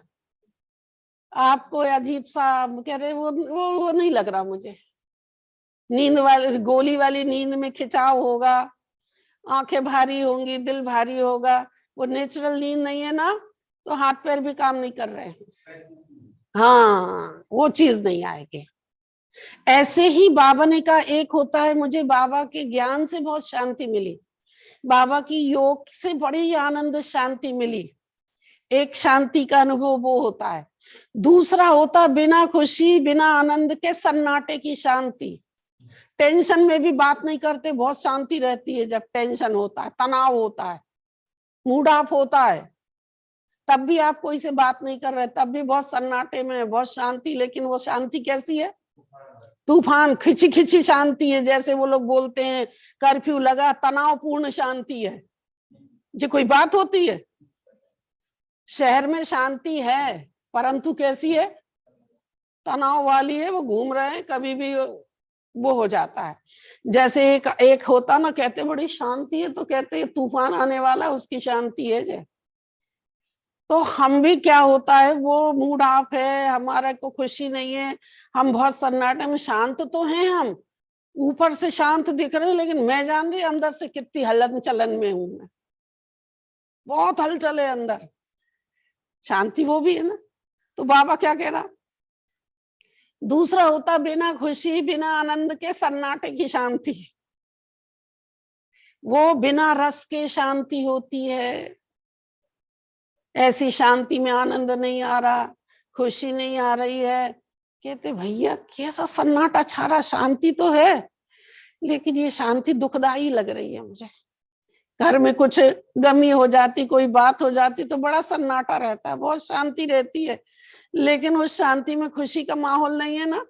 आपको अजीब सा, कह रहे वो नहीं लग रहा मुझे। नींद वाली, गोली वाली नींद में खिंचाव होगा, आंखें भारी होंगी, दिल भारी होगा। वो नेचुरल नींद नहीं है ना, तो हाथ पैर भी काम नहीं कर रहे हैं। हाँ, वो चीज नहीं आएगी। ऐसे ही बाबा ने कहा, एक होता है मुझे बाबा के ज्ञान से बहुत शांति मिली, बाबा की योग से बड़ी आनंद शांति मिली। एक शांति का अनुभव वो होता है। दूसरा होता बिना खुशी बिना आनंद के सन्नाटे की शांति। टेंशन में भी बात नहीं करते, बहुत शांति रहती है। जब टेंशन होता है, तनाव होता है, मूड ऑफ होता है, तब भी आप कोई से बात नहीं कर रहे, तब भी बहुत सन्नाटे में, बहुत शांति। लेकिन वो शांति कैसी है? तूफान, खिंची खिंची शांति है। जैसे वो लोग बोलते हैं कर्फ्यू लगा, तनावपूर्ण शांति है। ये कोई बात होती है? शहर में शांति है, परंतु कैसी है? तनाव वाली है। वो घूम रहे हैं, कभी भी वो हो जाता है। जैसे एक होता ना, कहते बड़ी शांति है, तो कहते तूफान आने वाला, उसकी शांति है जे। तो हम भी क्या होता है, वो मूड ऑफ है, हमारा को खुशी नहीं है, हम बहुत सन्नाटे में, शांत तो हैं हम, ऊपर से शांत दिख रहे हैं, लेकिन मैं जान रही अंदर से कितनी हलन चलन में हूं मैं, बहुत हलचल है अंदर। शांति वो भी है ना। तो बाबा क्या कह रहा? दूसरा होता बिना खुशी बिना आनंद के सन्नाटे की शांति। वो बिना रस के शांति होती है। ऐसी शांति में आनंद नहीं आ रहा, खुशी नहीं आ रही है। कहते भैया कैसा सन्नाटा छा रहा, शांति तो है, लेकिन ये शांति दुखदाई लग रही है मुझे। घर में कुछ गमी हो जाती, कोई बात हो जाती, तो बड़ा सन्नाटा रहता है, बहुत शांति रहती है, लेकिन उस शांति में खुशी का माहौल नहीं है ना,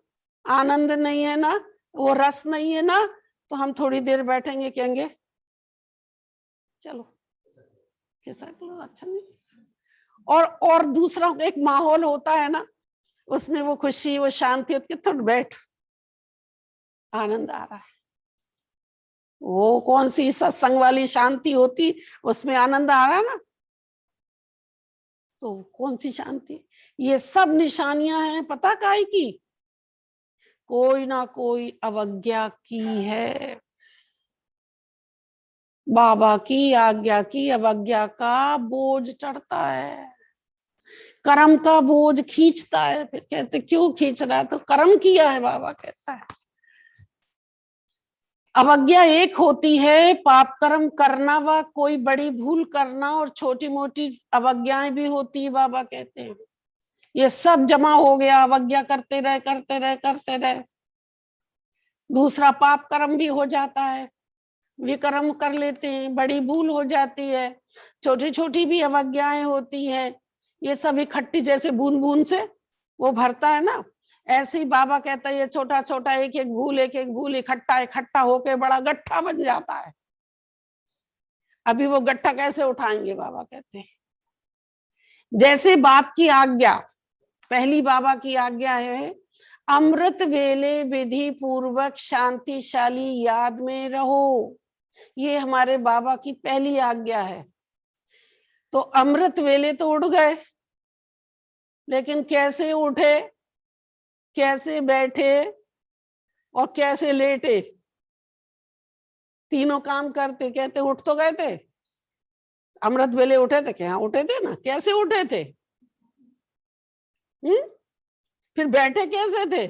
आनंद नहीं है ना, वो रस नहीं है ना। तो हम थोड़ी देर बैठेंगे, कहेंगे चलो कैसा अच्छा नहीं। और दूसरा एक माहौल होता है ना, उसमें वो खुशी, वो शांति होती है, थोड़ा बैठ, आनंद आ रहा है। वो कौन सी सत्संग वाली शांति होती, उसमें आनंद आ रहा है ना। तो कौन सी शांति? ये सब निशानियां हैं, पता काहे की? कोई ना कोई अवज्ञा की है। बाबा की आज्ञा की अवज्ञा का बोझ चढ़ता है, कर्म का बोझ खींचता है। फिर कहते क्यों खींच रहा है? तो कर्म किया है, बाबा कहता है। अवज्ञा एक होती है पाप कर्म करना व कोई बड़ी भूल करना, और छोटी मोटी अवज्ञाएं भी होती है। बाबा कहते हैं ये सब जमा हो गया, अवज्ञा करते रहे करते रहे करते रहे, दूसरा पाप कर्म भी हो जाता है। विकर्म कर लेते हैं, बड़ी भूल हो जाती है, छोटी छोटी भी अवज्ञाएं होती हैं, ये सब इकट्ठी जैसे बूंद बूंद से वो भरता है ना, ऐसे ही बाबा कहता है ये छोटा छोटा एक एक भूल इकट्ठा इकट्ठा होके बड़ा गट्ठा बन जाता है। अभी वो गट्ठा कैसे उठाएंगे, बाबा कहते हैं जैसे बाप की आज्ञा, पहली बाबा की आज्ञा है अमृत वेले विधि पूर्वक शांतिशाली याद में रहो, ये हमारे बाबा की पहली आज्ञा है। तो अमृत वेले तो उठ गए, लेकिन कैसे उठे, कैसे बैठे और कैसे लेटे, तीनों काम करते, कहते उठ तो गए थे, अमृत वेले उठे थे क्या, उठे थे ना, कैसे उठे थे, फिर बैठे कैसे थे,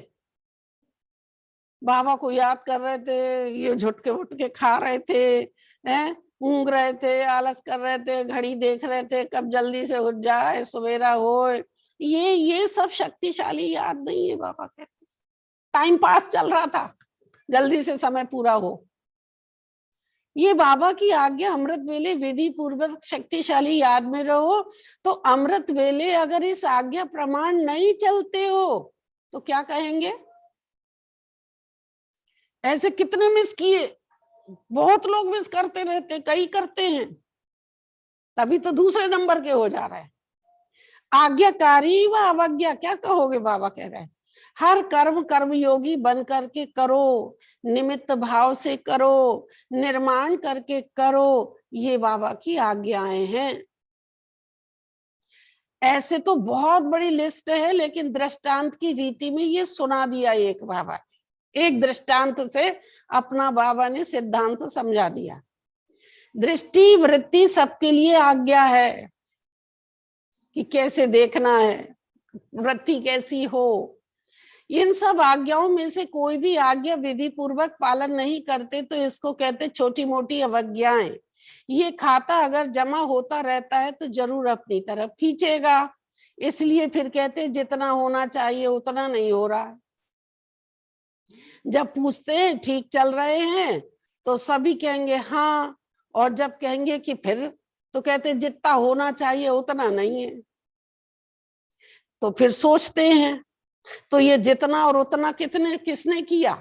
बाबा को याद कर रहे थे, ये झुटके उठके खा रहे थे, हैं, ऊँग रहे थे, आलस कर रहे थे, घड़ी देख रहे थे कब जल्दी से उठ जाए सवेरा हो, ये सब शक्तिशाली याद नहीं है। बाबा कहते टाइम पास चल रहा था, जल्दी से समय पूरा हो। ये बाबा की आज्ञा अमृत वेले विधि पूर्वक शक्तिशाली याद में रहो। तो अमृत वेले अगर इस आज्ञा प्रमाण नहीं चलते हो तो क्या कहेंगे, ऐसे कितने मिस किए, बहुत लोग मिस करते रहते, कई करते हैं, तभी तो दूसरे नंबर के हो जा रहे हैं। आज्ञाकारी व अवज्ञा क्या कहोगे, बाबा कह रहे हैं हर कर्म कर्म योगी बन करके करो, निमित्त भाव से करो, निर्माण करके करो, ये बाबा की आज्ञाएं हैं। ऐसे तो बहुत बड़ी लिस्ट है, लेकिन दृष्टांत की रीति में ये सुना दिया एक बाबा, एक दृष्टांत से अपना बाबा ने सिद्धांत समझा दिया। दृष्टि वृत्ति सबके लिए आज्ञा है कि कैसे देखना है, वृत्ति कैसी हो, इन सब आज्ञाओं में से कोई भी आज्ञा विधि पूर्वक पालन नहीं करते तो इसको कहते छोटी मोटी अवज्ञाएं। ये खाता अगर जमा होता रहता है तो जरूर अपनी तरफ खींचेगा, इसलिए फिर कहते जितना होना चाहिए उतना नहीं हो रहा है। जब पूछते हैं ठीक चल रहे हैं तो सभी कहेंगे हाँ, और जब कहेंगे कि फिर, तो कहते जितना होना चाहिए उतना नहीं है। तो फिर सोचते हैं तो ये जितना और उतना कितने किसने किया,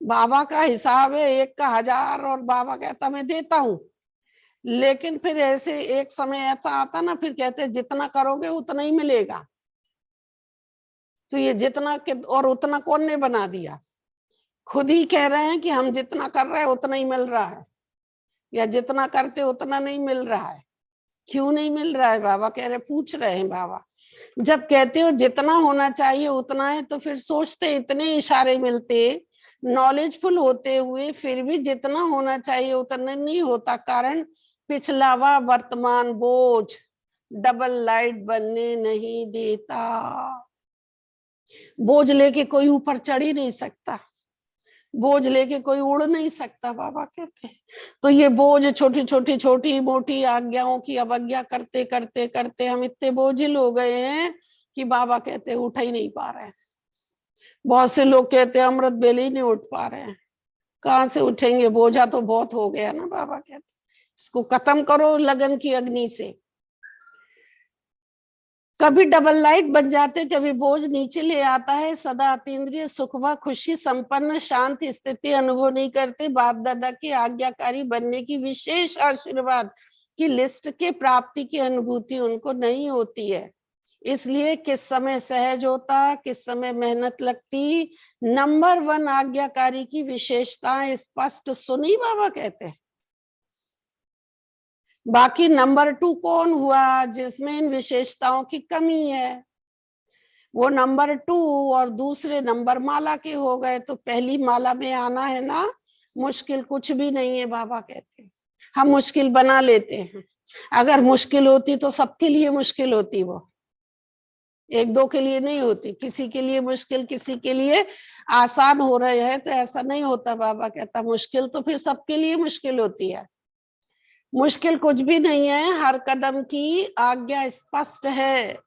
बाबा का हिसाब है 1 का 1000 और बाबा कहता मैं देता हूं, लेकिन फिर ऐसे एक समय ऐसा आता ना, फिर कहते जितना करोगे उतना ही मिलेगा। तो ये जितना और उतना कौन ने बना दिया, खुद ही कह रहे हैं कि हम जितना कर रहे हैं उतना ही मिल रहा है, या जितना करते उतना नहीं मिल रहा है। क्यों नहीं मिल रहा है, बाबा कह रहे, पूछ रहे हैं बाबा। जब कहते हो जितना होना चाहिए उतना है तो फिर सोचते इतने इशारे मिलते, नॉलेजफुल होते हुए फिर भी जितना होना चाहिए उतना नहीं होता, कारण पिछलावा वर्तमान बोझ डबल लाइट बनने नहीं देता। बोझ लेके कोई ऊपर चढ़ ही नहीं सकता, बोझ लेके कोई उड़ नहीं सकता, बाबा कहते हैं। तो ये बोझ छोटी छोटी छोटी मोटी आज्ञाओं की अवज्ञा करते करते करते हम इतने बोझिल हो गए हैं कि बाबा कहते उठ ही नहीं पा रहे हैं। बहुत से लोग कहते हैं अमृत बेले ही नहीं उठ पा रहे हैं, कहाँ से उठेंगे, बोझा तो बहुत हो गया ना। बाबा कहते इसको खत्म करो लगन की अग्नि से। कभी डबल लाइट बन जाते, कभी बोझ नीचे ले आता है, सदा अतीन्द्रिय सुख व खुशी संपन्न शांत स्थिति अनुभव नहीं करते, बाप दादा के आज्ञाकारी बनने की विशेष आशीर्वाद की लिस्ट के प्राप्ति की अनुभूति उनको नहीं होती है। इसलिए किस समय सहज होता, किस समय मेहनत लगती, नंबर 1 आज्ञाकारी की विशेषताएं स्पष्ट सुनी, बाबा कहते हैं। बाकी नंबर 2 कौन हुआ, जिसमें इन विशेषताओं की कमी है, वो नंबर 2 और दूसरे नंबर माला के हो गए। तो पहली माला में आना है ना, मुश्किल कुछ भी नहीं है, बाबा कहते हैं। हम मुश्किल बना लेते हैं, अगर मुश्किल होती तो सबके लिए मुश्किल होती, वो 1-2 के लिए नहीं होती। किसी के लिए मुश्किल, किसी के लिए आसान हो रहे हैं, तो ऐसा नहीं होता। बाबा कहता मुश्किल तो फिर सबके लिए मुश्किल होती है। मुश्किल कुछ भी नहीं है, हर कदम की आज्ञा स्पष्ट है,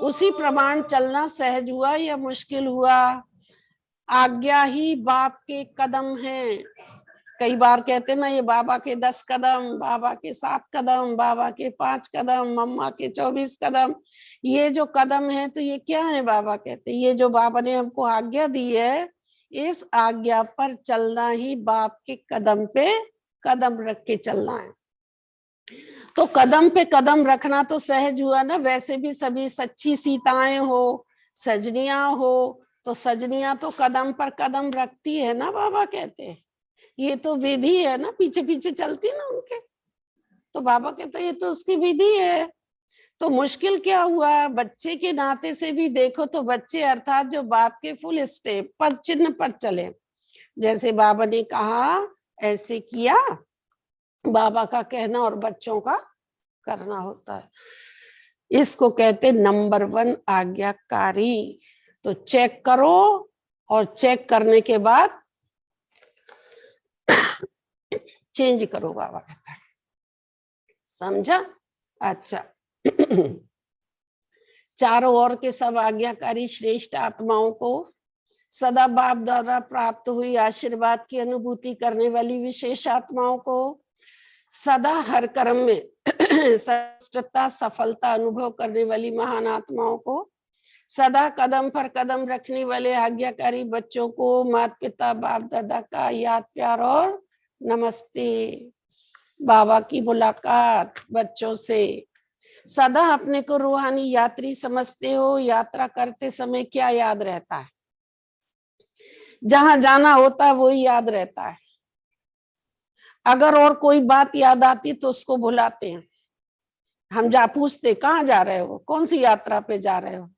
उसी प्रमाण चलना सहज हुआ या मुश्किल हुआ, आज्ञा ही बाप के कदम हैं। कई बार कहते ना ये बाबा के 10 कदम, बाबा के 7 कदम, बाबा के 5 कदम, मम्मा के 24 कदम। ये जो कदम है तो ये क्या है? बाबा कहते ये जो बाबा ने हमको आज्ञा दी है, इस आज्ञा पर चलना ही बाप के कदम पे कदम रख के चलना है। तो कदम पे कदम रखना तो सहज हुआ ना। वैसे भी सभी सच्ची सीताएं हो, सजनियां हो, तो सजनियां तो कदम पर कदम रखती है ना, बाबा कहते हैं। ये तो विधि है ना, पीछे पीछे चलती ना उनके। तो बाबा कहते ये तो उसकी विधि है। तो मुश्किल क्या हुआ? बच्चे के नाते से भी देखो तो बच्चे अर्थात जो बाप के फुल स्टेप पद चिन्ह पर चले, जैसे बाबा ने कहा ऐसे किया। बाबा का कहना और बच्चों का करना होता है। इसको कहते नंबर 1 आज्ञाकारी। तो चेक करो, और चेक करने के बाद चेंज करो, बाबा कहता है। समझा? अच्छा। चारों ओर के सब आज्ञाकारी श्रेष्ठ आत्माओं को सदा बाप द्वारा प्राप्त हुई आशीर्वाद की अनुभूति करने वाली विशेष आत्माओं को, सदा हर कर्म में श्रेष्ठता सफलता अनुभव करने वाली महान आत्माओं को, सदा कदम पर कदम रखने वाले आज्ञाकारी बच्चों को माता पिता बाप दादा का याद प्यार और नमस्ते। बाबा की मुलाकात बच्चों से। सदा अपने को रूहानी यात्री समझते हो। यात्रा करते समय क्या याद रहता है? जहां जाना होता है वही याद रहता है। अगर और कोई बात याद आती तो उसको भुलाते हैं। हम जा पूछते कहाँ जा रहे हो, कौन सी यात्रा पे जा रहे हो,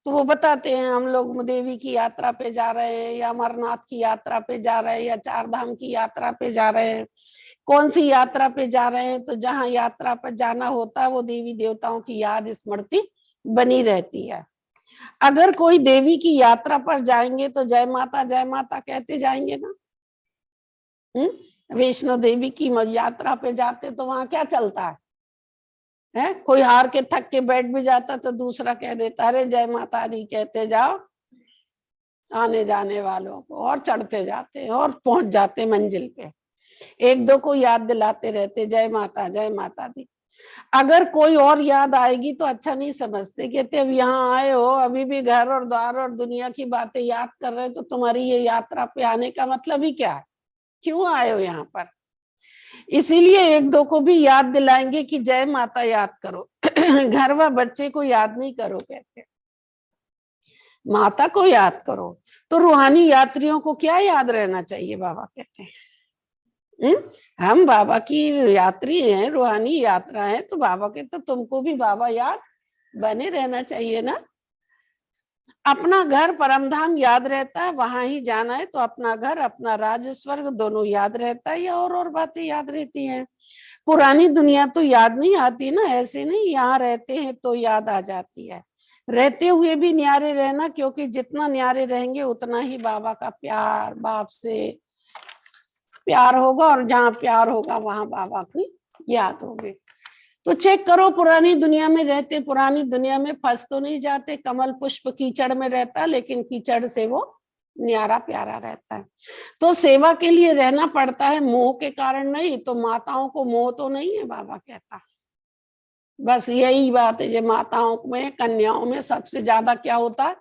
तो वो बताते हैं हम लोग देवी की यात्रा पे जा रहे हैं, या अमरनाथ की यात्रा पे जा रहे हैं, या 4 धाम की यात्रा पे जा रहे हैं। कौन सी यात्रा पे जा रहे हैं? तो जहाँ यात्रा पर जाना होता है वो देवी देवताओं की याद स्मृति बनी रहती है। अगर कोई देवी की यात्रा पर जाएंगे तो जय माता कहते जाएंगे ना। वैष्णो देवी की यात्रा पे जाते तो वहां क्या चलता है? कोई हार के थक के बैठ भी जाता तो दूसरा कह देता अरे जय माता दी कहते जाओ आने जाने वालों को, और चढ़ते जाते और पहुंच जाते मंजिल पे। एक दो को याद दिलाते रहते जय माता दी। अगर कोई और याद आएगी तो अच्छा नहीं समझते, कहते अब यहाँ आए हो अभी भी घर और द्वार और दुनिया की बातें याद कर रहे हो, तो तुम्हारी ये यात्रा पे आने का मतलब ही क्या है? क्यों आए हो यहाँ पर? इसीलिए एक दो को भी याद दिलाएंगे कि जय माता याद करो। घर व बच्चे को याद नहीं करो, कहते माता को याद करो। तो रूहानी यात्रियों को क्या याद रहना चाहिए? बाबा कहते हैं हम बाबा की यात्री हैं, रूहानी यात्रा है, तो बाबा के तो तुमको भी बाबा याद बने रहना चाहिए ना। अपना घर परमधाम याद रहता है, वहां ही जाना है, तो अपना घर अपना राज स्वर्ग दोनों याद रहता है, या और बातें याद रहती हैं। पुरानी दुनिया तो याद नहीं आती ना, ऐसे नहीं यहाँ रहते हैं तो याद आ जाती है। रहते हुए भी न्यारे रहना, क्योंकि जितना न्यारे रहेंगे उतना ही बाबा का प्यार, बाप से प्यार होगा, और जहाँ प्यार होगा वहां बाबा की याद होगी। तो चेक करो, पुरानी दुनिया में रहते पुरानी दुनिया में फंस तो नहीं जाते। कमल पुष्प कीचड़ में रहता, लेकिन कीचड़ से वो न्यारा प्यारा रहता है। तो सेवा के लिए रहना पड़ता है, मोह के कारण नहीं। तो माताओं को मोह तो नहीं है, बाबा कहता। बस यही बात है, ये माताओं में कन्याओं में सबसे ज्यादा क्या होता है?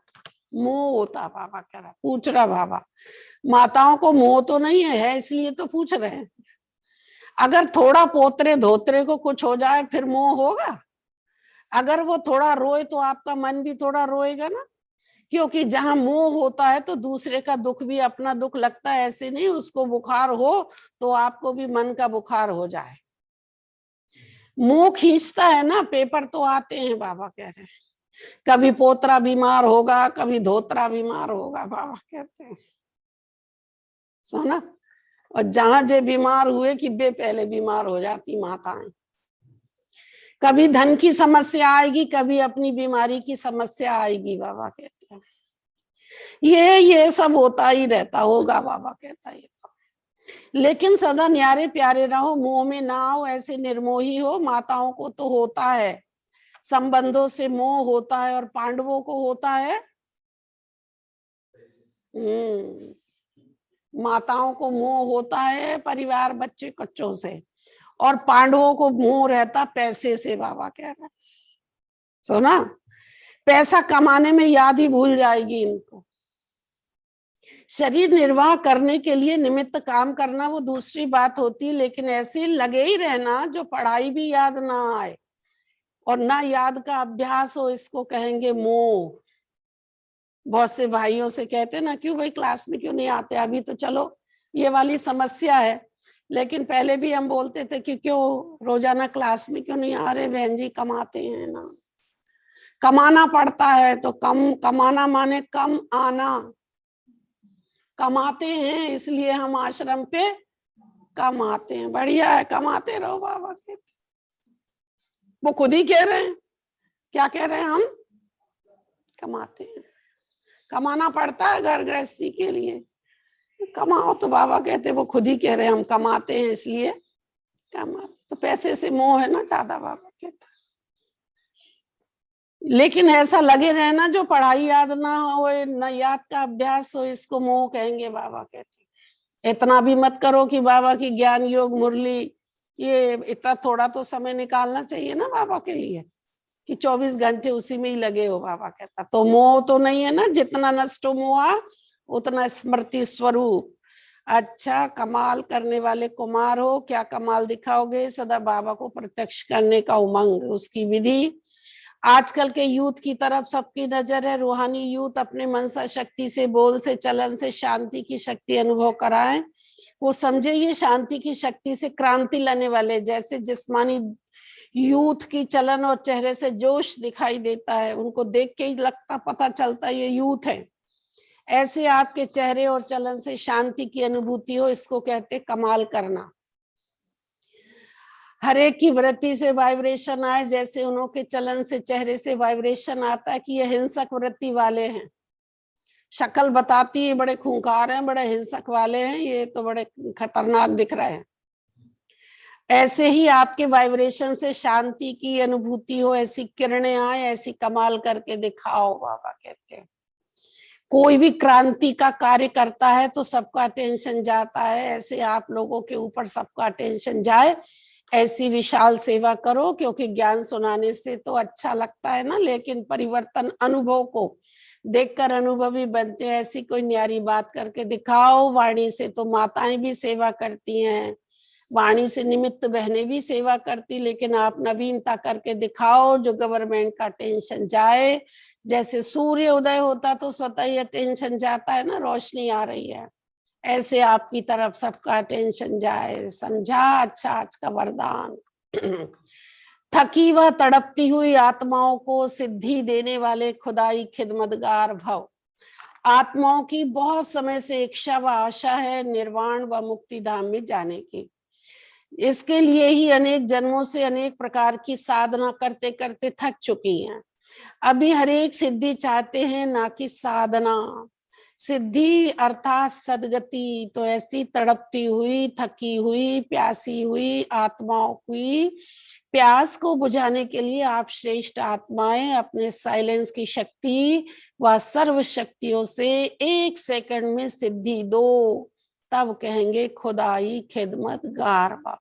मोह होता। बाबा कह रहा, पूछ रहा बाबा माताओं को मोह तो नहीं है इसलिए तो पूछ रहे हैं। अगर थोड़ा पोतरे धोतरे को कुछ हो जाए फिर मोह होगा? अगर वो थोड़ा रोए तो आपका मन भी थोड़ा रोएगा ना। क्योंकि जहां मोह होता है तो दूसरे का दुख भी अपना दुख लगता है। ऐसे नहीं उसको बुखार हो तो आपको भी मन का बुखार हो जाए। मोह खींचता है ना। पेपर तो आते हैं, बाबा कह रहे हैं कभी पोतरा बीमार होगा, कभी धोतरा बीमार होगा, बाबा कहते हैं। सुना? और जहां जे बीमार हुए कि बे पहले बीमार हो जाती माताएं। कभी धन की समस्या आएगी, कभी अपनी बीमारी की समस्या आएगी, बाबा कहते हैं। ये सब होता ही रहता होगा, बाबा कहता है। लेकिन सदा न्यारे प्यारे रहो, मोह में ना आओ, ऐसे निर्मोही हो। माताओं को तो होता है संबंधों से मोह होता है, और पांडवों को होता है माताओं को मोह होता है परिवार बच्चे कच्चों से, और पांडवों को मोह रहता पैसे से। बाबा कह रहे हैं, सुना, पैसा कमाने में याद ही भूल जाएगी इनको। शरीर निर्वाह करने के लिए निमित्त काम करना वो दूसरी बात होती है, लेकिन ऐसे लगे ही रहना जो पढ़ाई भी याद ना आए और ना याद का अभ्यास हो, इसको कहेंगे मोह। बहुत से भाइयों से कहते ना, क्यों भाई क्लास में क्यों नहीं आते? अभी तो चलो ये वाली समस्या है, लेकिन पहले भी हम बोलते थे कि क्यों रोजाना क्लास में क्यों नहीं आ रहे बहन जी, कमाते हैं ना, कमाना पड़ता है। तो कम कमाना माने कम आना, कमाते हैं इसलिए हम आश्रम पे कम आते हैं। बढ़िया है, कमाते रहो, बाबा कहते। वो खुद ही कह रहे हैं, क्या कह रहे हैं? हम कमाते हैं, कमाना पड़ता है घर गृहस्थी के लिए, कमाओ। तो बाबा कहते, वो खुद ही कह रहे हैं हम कमाते हैं इसलिए कमाते। तो पैसे से मोह है ना ज्यादा, बाबा कहते। लेकिन ऐसा लगे रहना जो पढ़ाई याद ना हो, न याद का अभ्यास हो, इसको मोह कहेंगे। बाबा कहते इतना भी मत करो कि बाबा की ज्ञान योग मुरली, ये इतना थोड़ा तो समय निकालना चाहिए ना बाबा के लिए, कि 24 घंटे उसी में ही लगे हो। बाबा कहता तो मोह तो नहीं है ना, जितना नष्ट मोह उतना स्मृति स्वरूप। अच्छा, कमाल करने वाले कुमार हो, क्या कमाल दिखाओगे? सदा बाबा को प्रत्यक्ष करने का उमंग, उसकी विधि। आजकल के यूथ की तरफ सबकी नजर है। रूहानी यूथ अपने मनसा शक्ति से, बोल से, चलन से शांति की शक्ति अनुभव कराएं। वो समझे ये शांति की शक्ति से क्रांति लाने वाले। जैसे जिस्मानी यूथ की चलन और चेहरे से जोश दिखाई देता है, उनको देख के ही लगता पता चलता है ये यूथ है, ऐसे आपके चेहरे और चलन से शांति की अनुभूति हो, इसको कहते कमाल करना। हर एक की वृत्ति से वाइब्रेशन आए, जैसे उनके चलन से, चेहरे से वाइब्रेशन आता है कि ये हिंसक वृत्ति वाले हैं। शक्ल बताती है बड़े खूंखार हैं, बड़े हिंसक वाले हैं, ये तो बड़े खतरनाक दिख रहे हैं। ऐसे ही आपके वाइब्रेशन से शांति की अनुभूति हो, ऐसी किरणें आए, ऐसी कमाल करके दिखाओ। बाबा कहते हैं कोई भी क्रांति का कार्य करता है तो सबका अटेंशन जाता है, ऐसे आप लोगों के ऊपर सबका अटेंशन जाए, ऐसी विशाल सेवा करो। क्योंकि ज्ञान सुनाने से तो अच्छा लगता है ना, लेकिन परिवर्तन अनुभव को देखकर अनुभवी बनते हैं। ऐसी कोई न्यारी बात करके दिखाओ। वाणी से तो माताएं भी सेवा करती हैं, वाणी से निमित्त बहनें भी सेवा करती, लेकिन आप नवीनता करके दिखाओ जो गवर्नमेंट का टेंशन जाए। जैसे सूर्य उदय होता तो स्वतः ही टेंशन जाता है ना, रोशनी आ रही है, ऐसे आपकी तरफ सबका टेंशन जाए। समझा? अच्छा, आज का वरदान। थकी व तड़पती हुई आत्माओं को सिद्धि देने वाले खुदाई खिदमतगार भव। आत्माओं की बहुत समय से इच्छा व आशा है निर्वाण व मुक्ति धाम में जाने की। इसके लिए ही अनेक जन्मों से अनेक प्रकार की साधना करते करते थक चुकी हैं। अभी हर एक सिद्धि चाहते हैं, ना कि साधना। सिद्धि अर्थात सदगति। तो ऐसी तड़पती हुई, थकी हुई, प्यासी हुई आत्माओं की प्यास को बुझाने के लिए आप श्रेष्ठ आत्माएं अपने साइलेंस की शक्ति व सर्व शक्तियों से 1 सेकंड में सिद्धि दो, तब कहेंगे खुदाई खिदमतगार। बाबा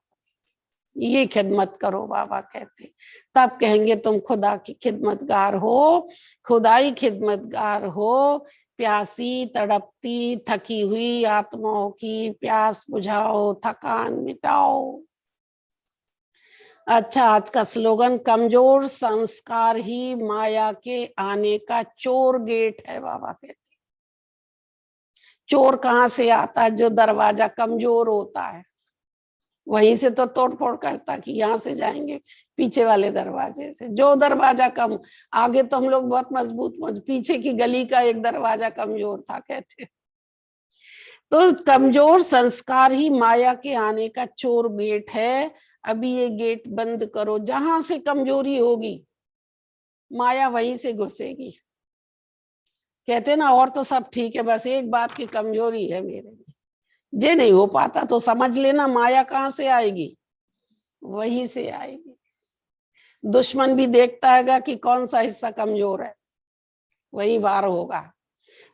ये खिदमत करो, बाबा कहते, तब कहेंगे तुम खुदा की खिदमतगार हो, खुदाई खिदमतगार हो। प्यासी, तड़पती, थकी हुई आत्माओं की प्यास बुझाओ, थकान मिटाओ। अच्छा, आज का स्लोगन, कमजोर संस्कार ही माया के आने का चोर गेट है। बाबा कहते चोर कहाँ से आता है? जो दरवाजा कमजोर होता है वहीं से तो तोड़ फोड़ करता कि यहाँ से जाएंगे पीछे वाले दरवाजे से। जो दरवाजा कम, आगे तो हम लोग बहुत मजबूत, पीछे की गली का एक दरवाजा कमजोर था कहते। तो कमजोर संस्कार ही माया के आने का चोर गेट है। अभी ये गेट बंद करो, जहां से कमजोरी होगी माया वहीं से घुसेगी। कहते ना, और तो सब ठीक है, बस एक बात की कमजोरी है मेरे में, जे नहीं हो पाता, तो समझ लेना माया कहाँ से आएगी, वहीं से आएगी। दुश्मन भी देखता है कि कौन सा हिस्सा कमजोर है, वही वार होगा।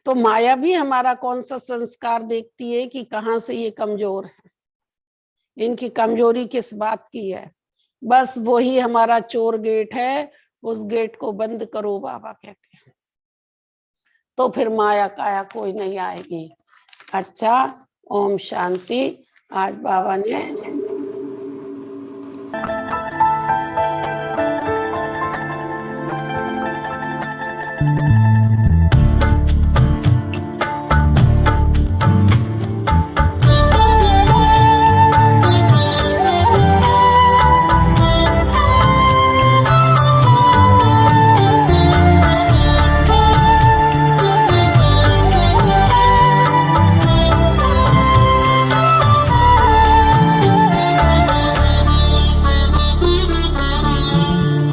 तो माया भी हमारा कौन सा संस्कार देखती है कि कहाँ से ये कमजोर है, इनकी कमजोरी किस बात की है। बस वही हमारा चोर गेट है, उस गेट को बंद करो बाबा कहते हैं, तो फिर माया काया कोई नहीं आएगी। अच्छा, ओम शांति। आज बाबा ने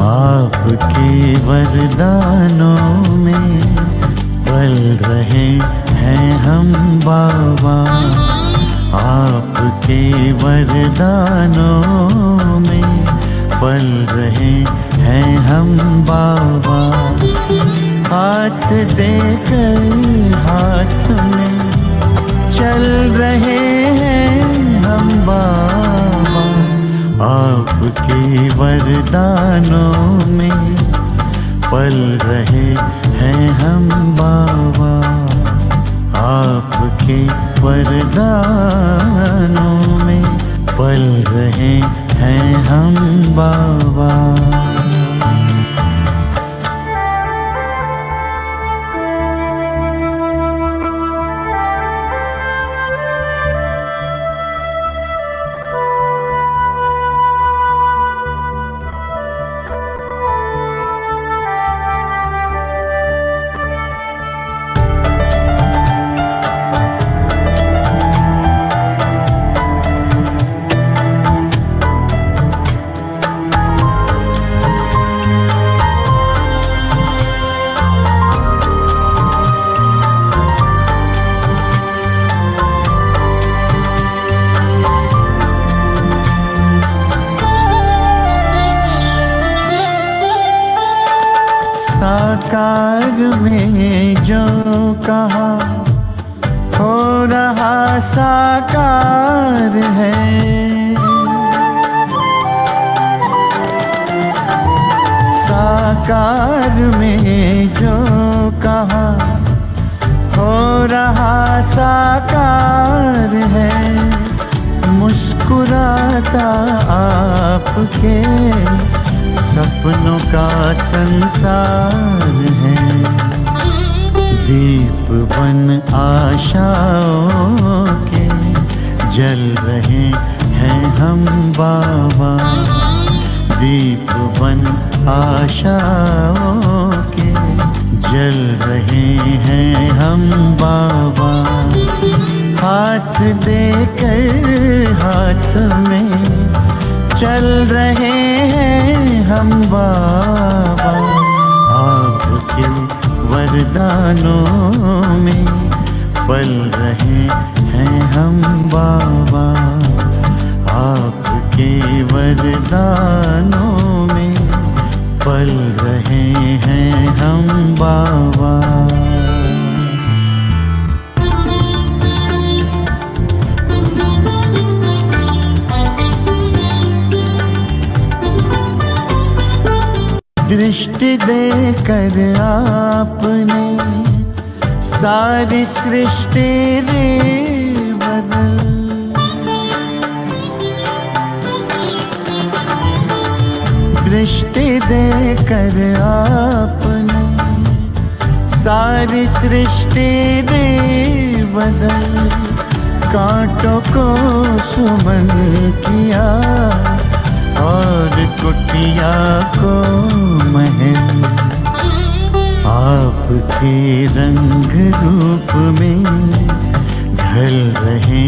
आपके वरदानों में पल रहे हैं हम बाबा, आपके वरदानों में पल रहे हैं हम बाबा। हाथ देकर हाथ में चल रहे हैं हम बाबा, आपके वरदानों में पल रहे हैं हम बाबा, आपके वरदानों में पल रहे हैं हम बाबा। साकार में जो कहा हो रहा साकार है, साकार में जो कहा हो रहा साकार है। मुस्कुराता आपके सपनों का संसार है, दीप बन आशाओं के जल रहे हैं हम बाबा, दीप बन आशाओं के जल रहे हैं हम बाबा। हाथ देकर हाथ में चल रहे हैं हम बाबा, आपके वरदानों में पल रहे हैं हम बाबा, आपके वरदानों में पल रहे हैं हम बाबा। दृष्टि देकर आपने सारी सृष्टि रे बदल, दृष्टि देकर आपने सारी सृष्टि रे बदल। कांटों को सुमन किया और कुटिया को महल, आपके रंग रूप में ढल रहे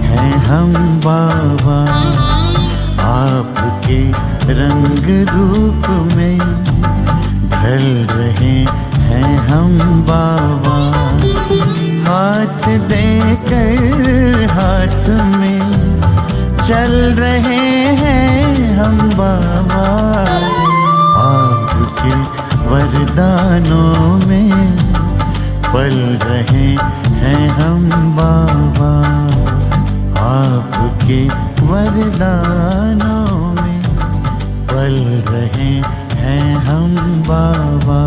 हैं हम बाबा, आपके रंग रूप में ढल रहे हैं हम बाबा। हाथ देकर हाथ में चल रहे हैं हम बाबा, आपके वरदानों में पल रहे हैं हम बाबा, आपके वरदानों में पल रहे हैं हम बाबा।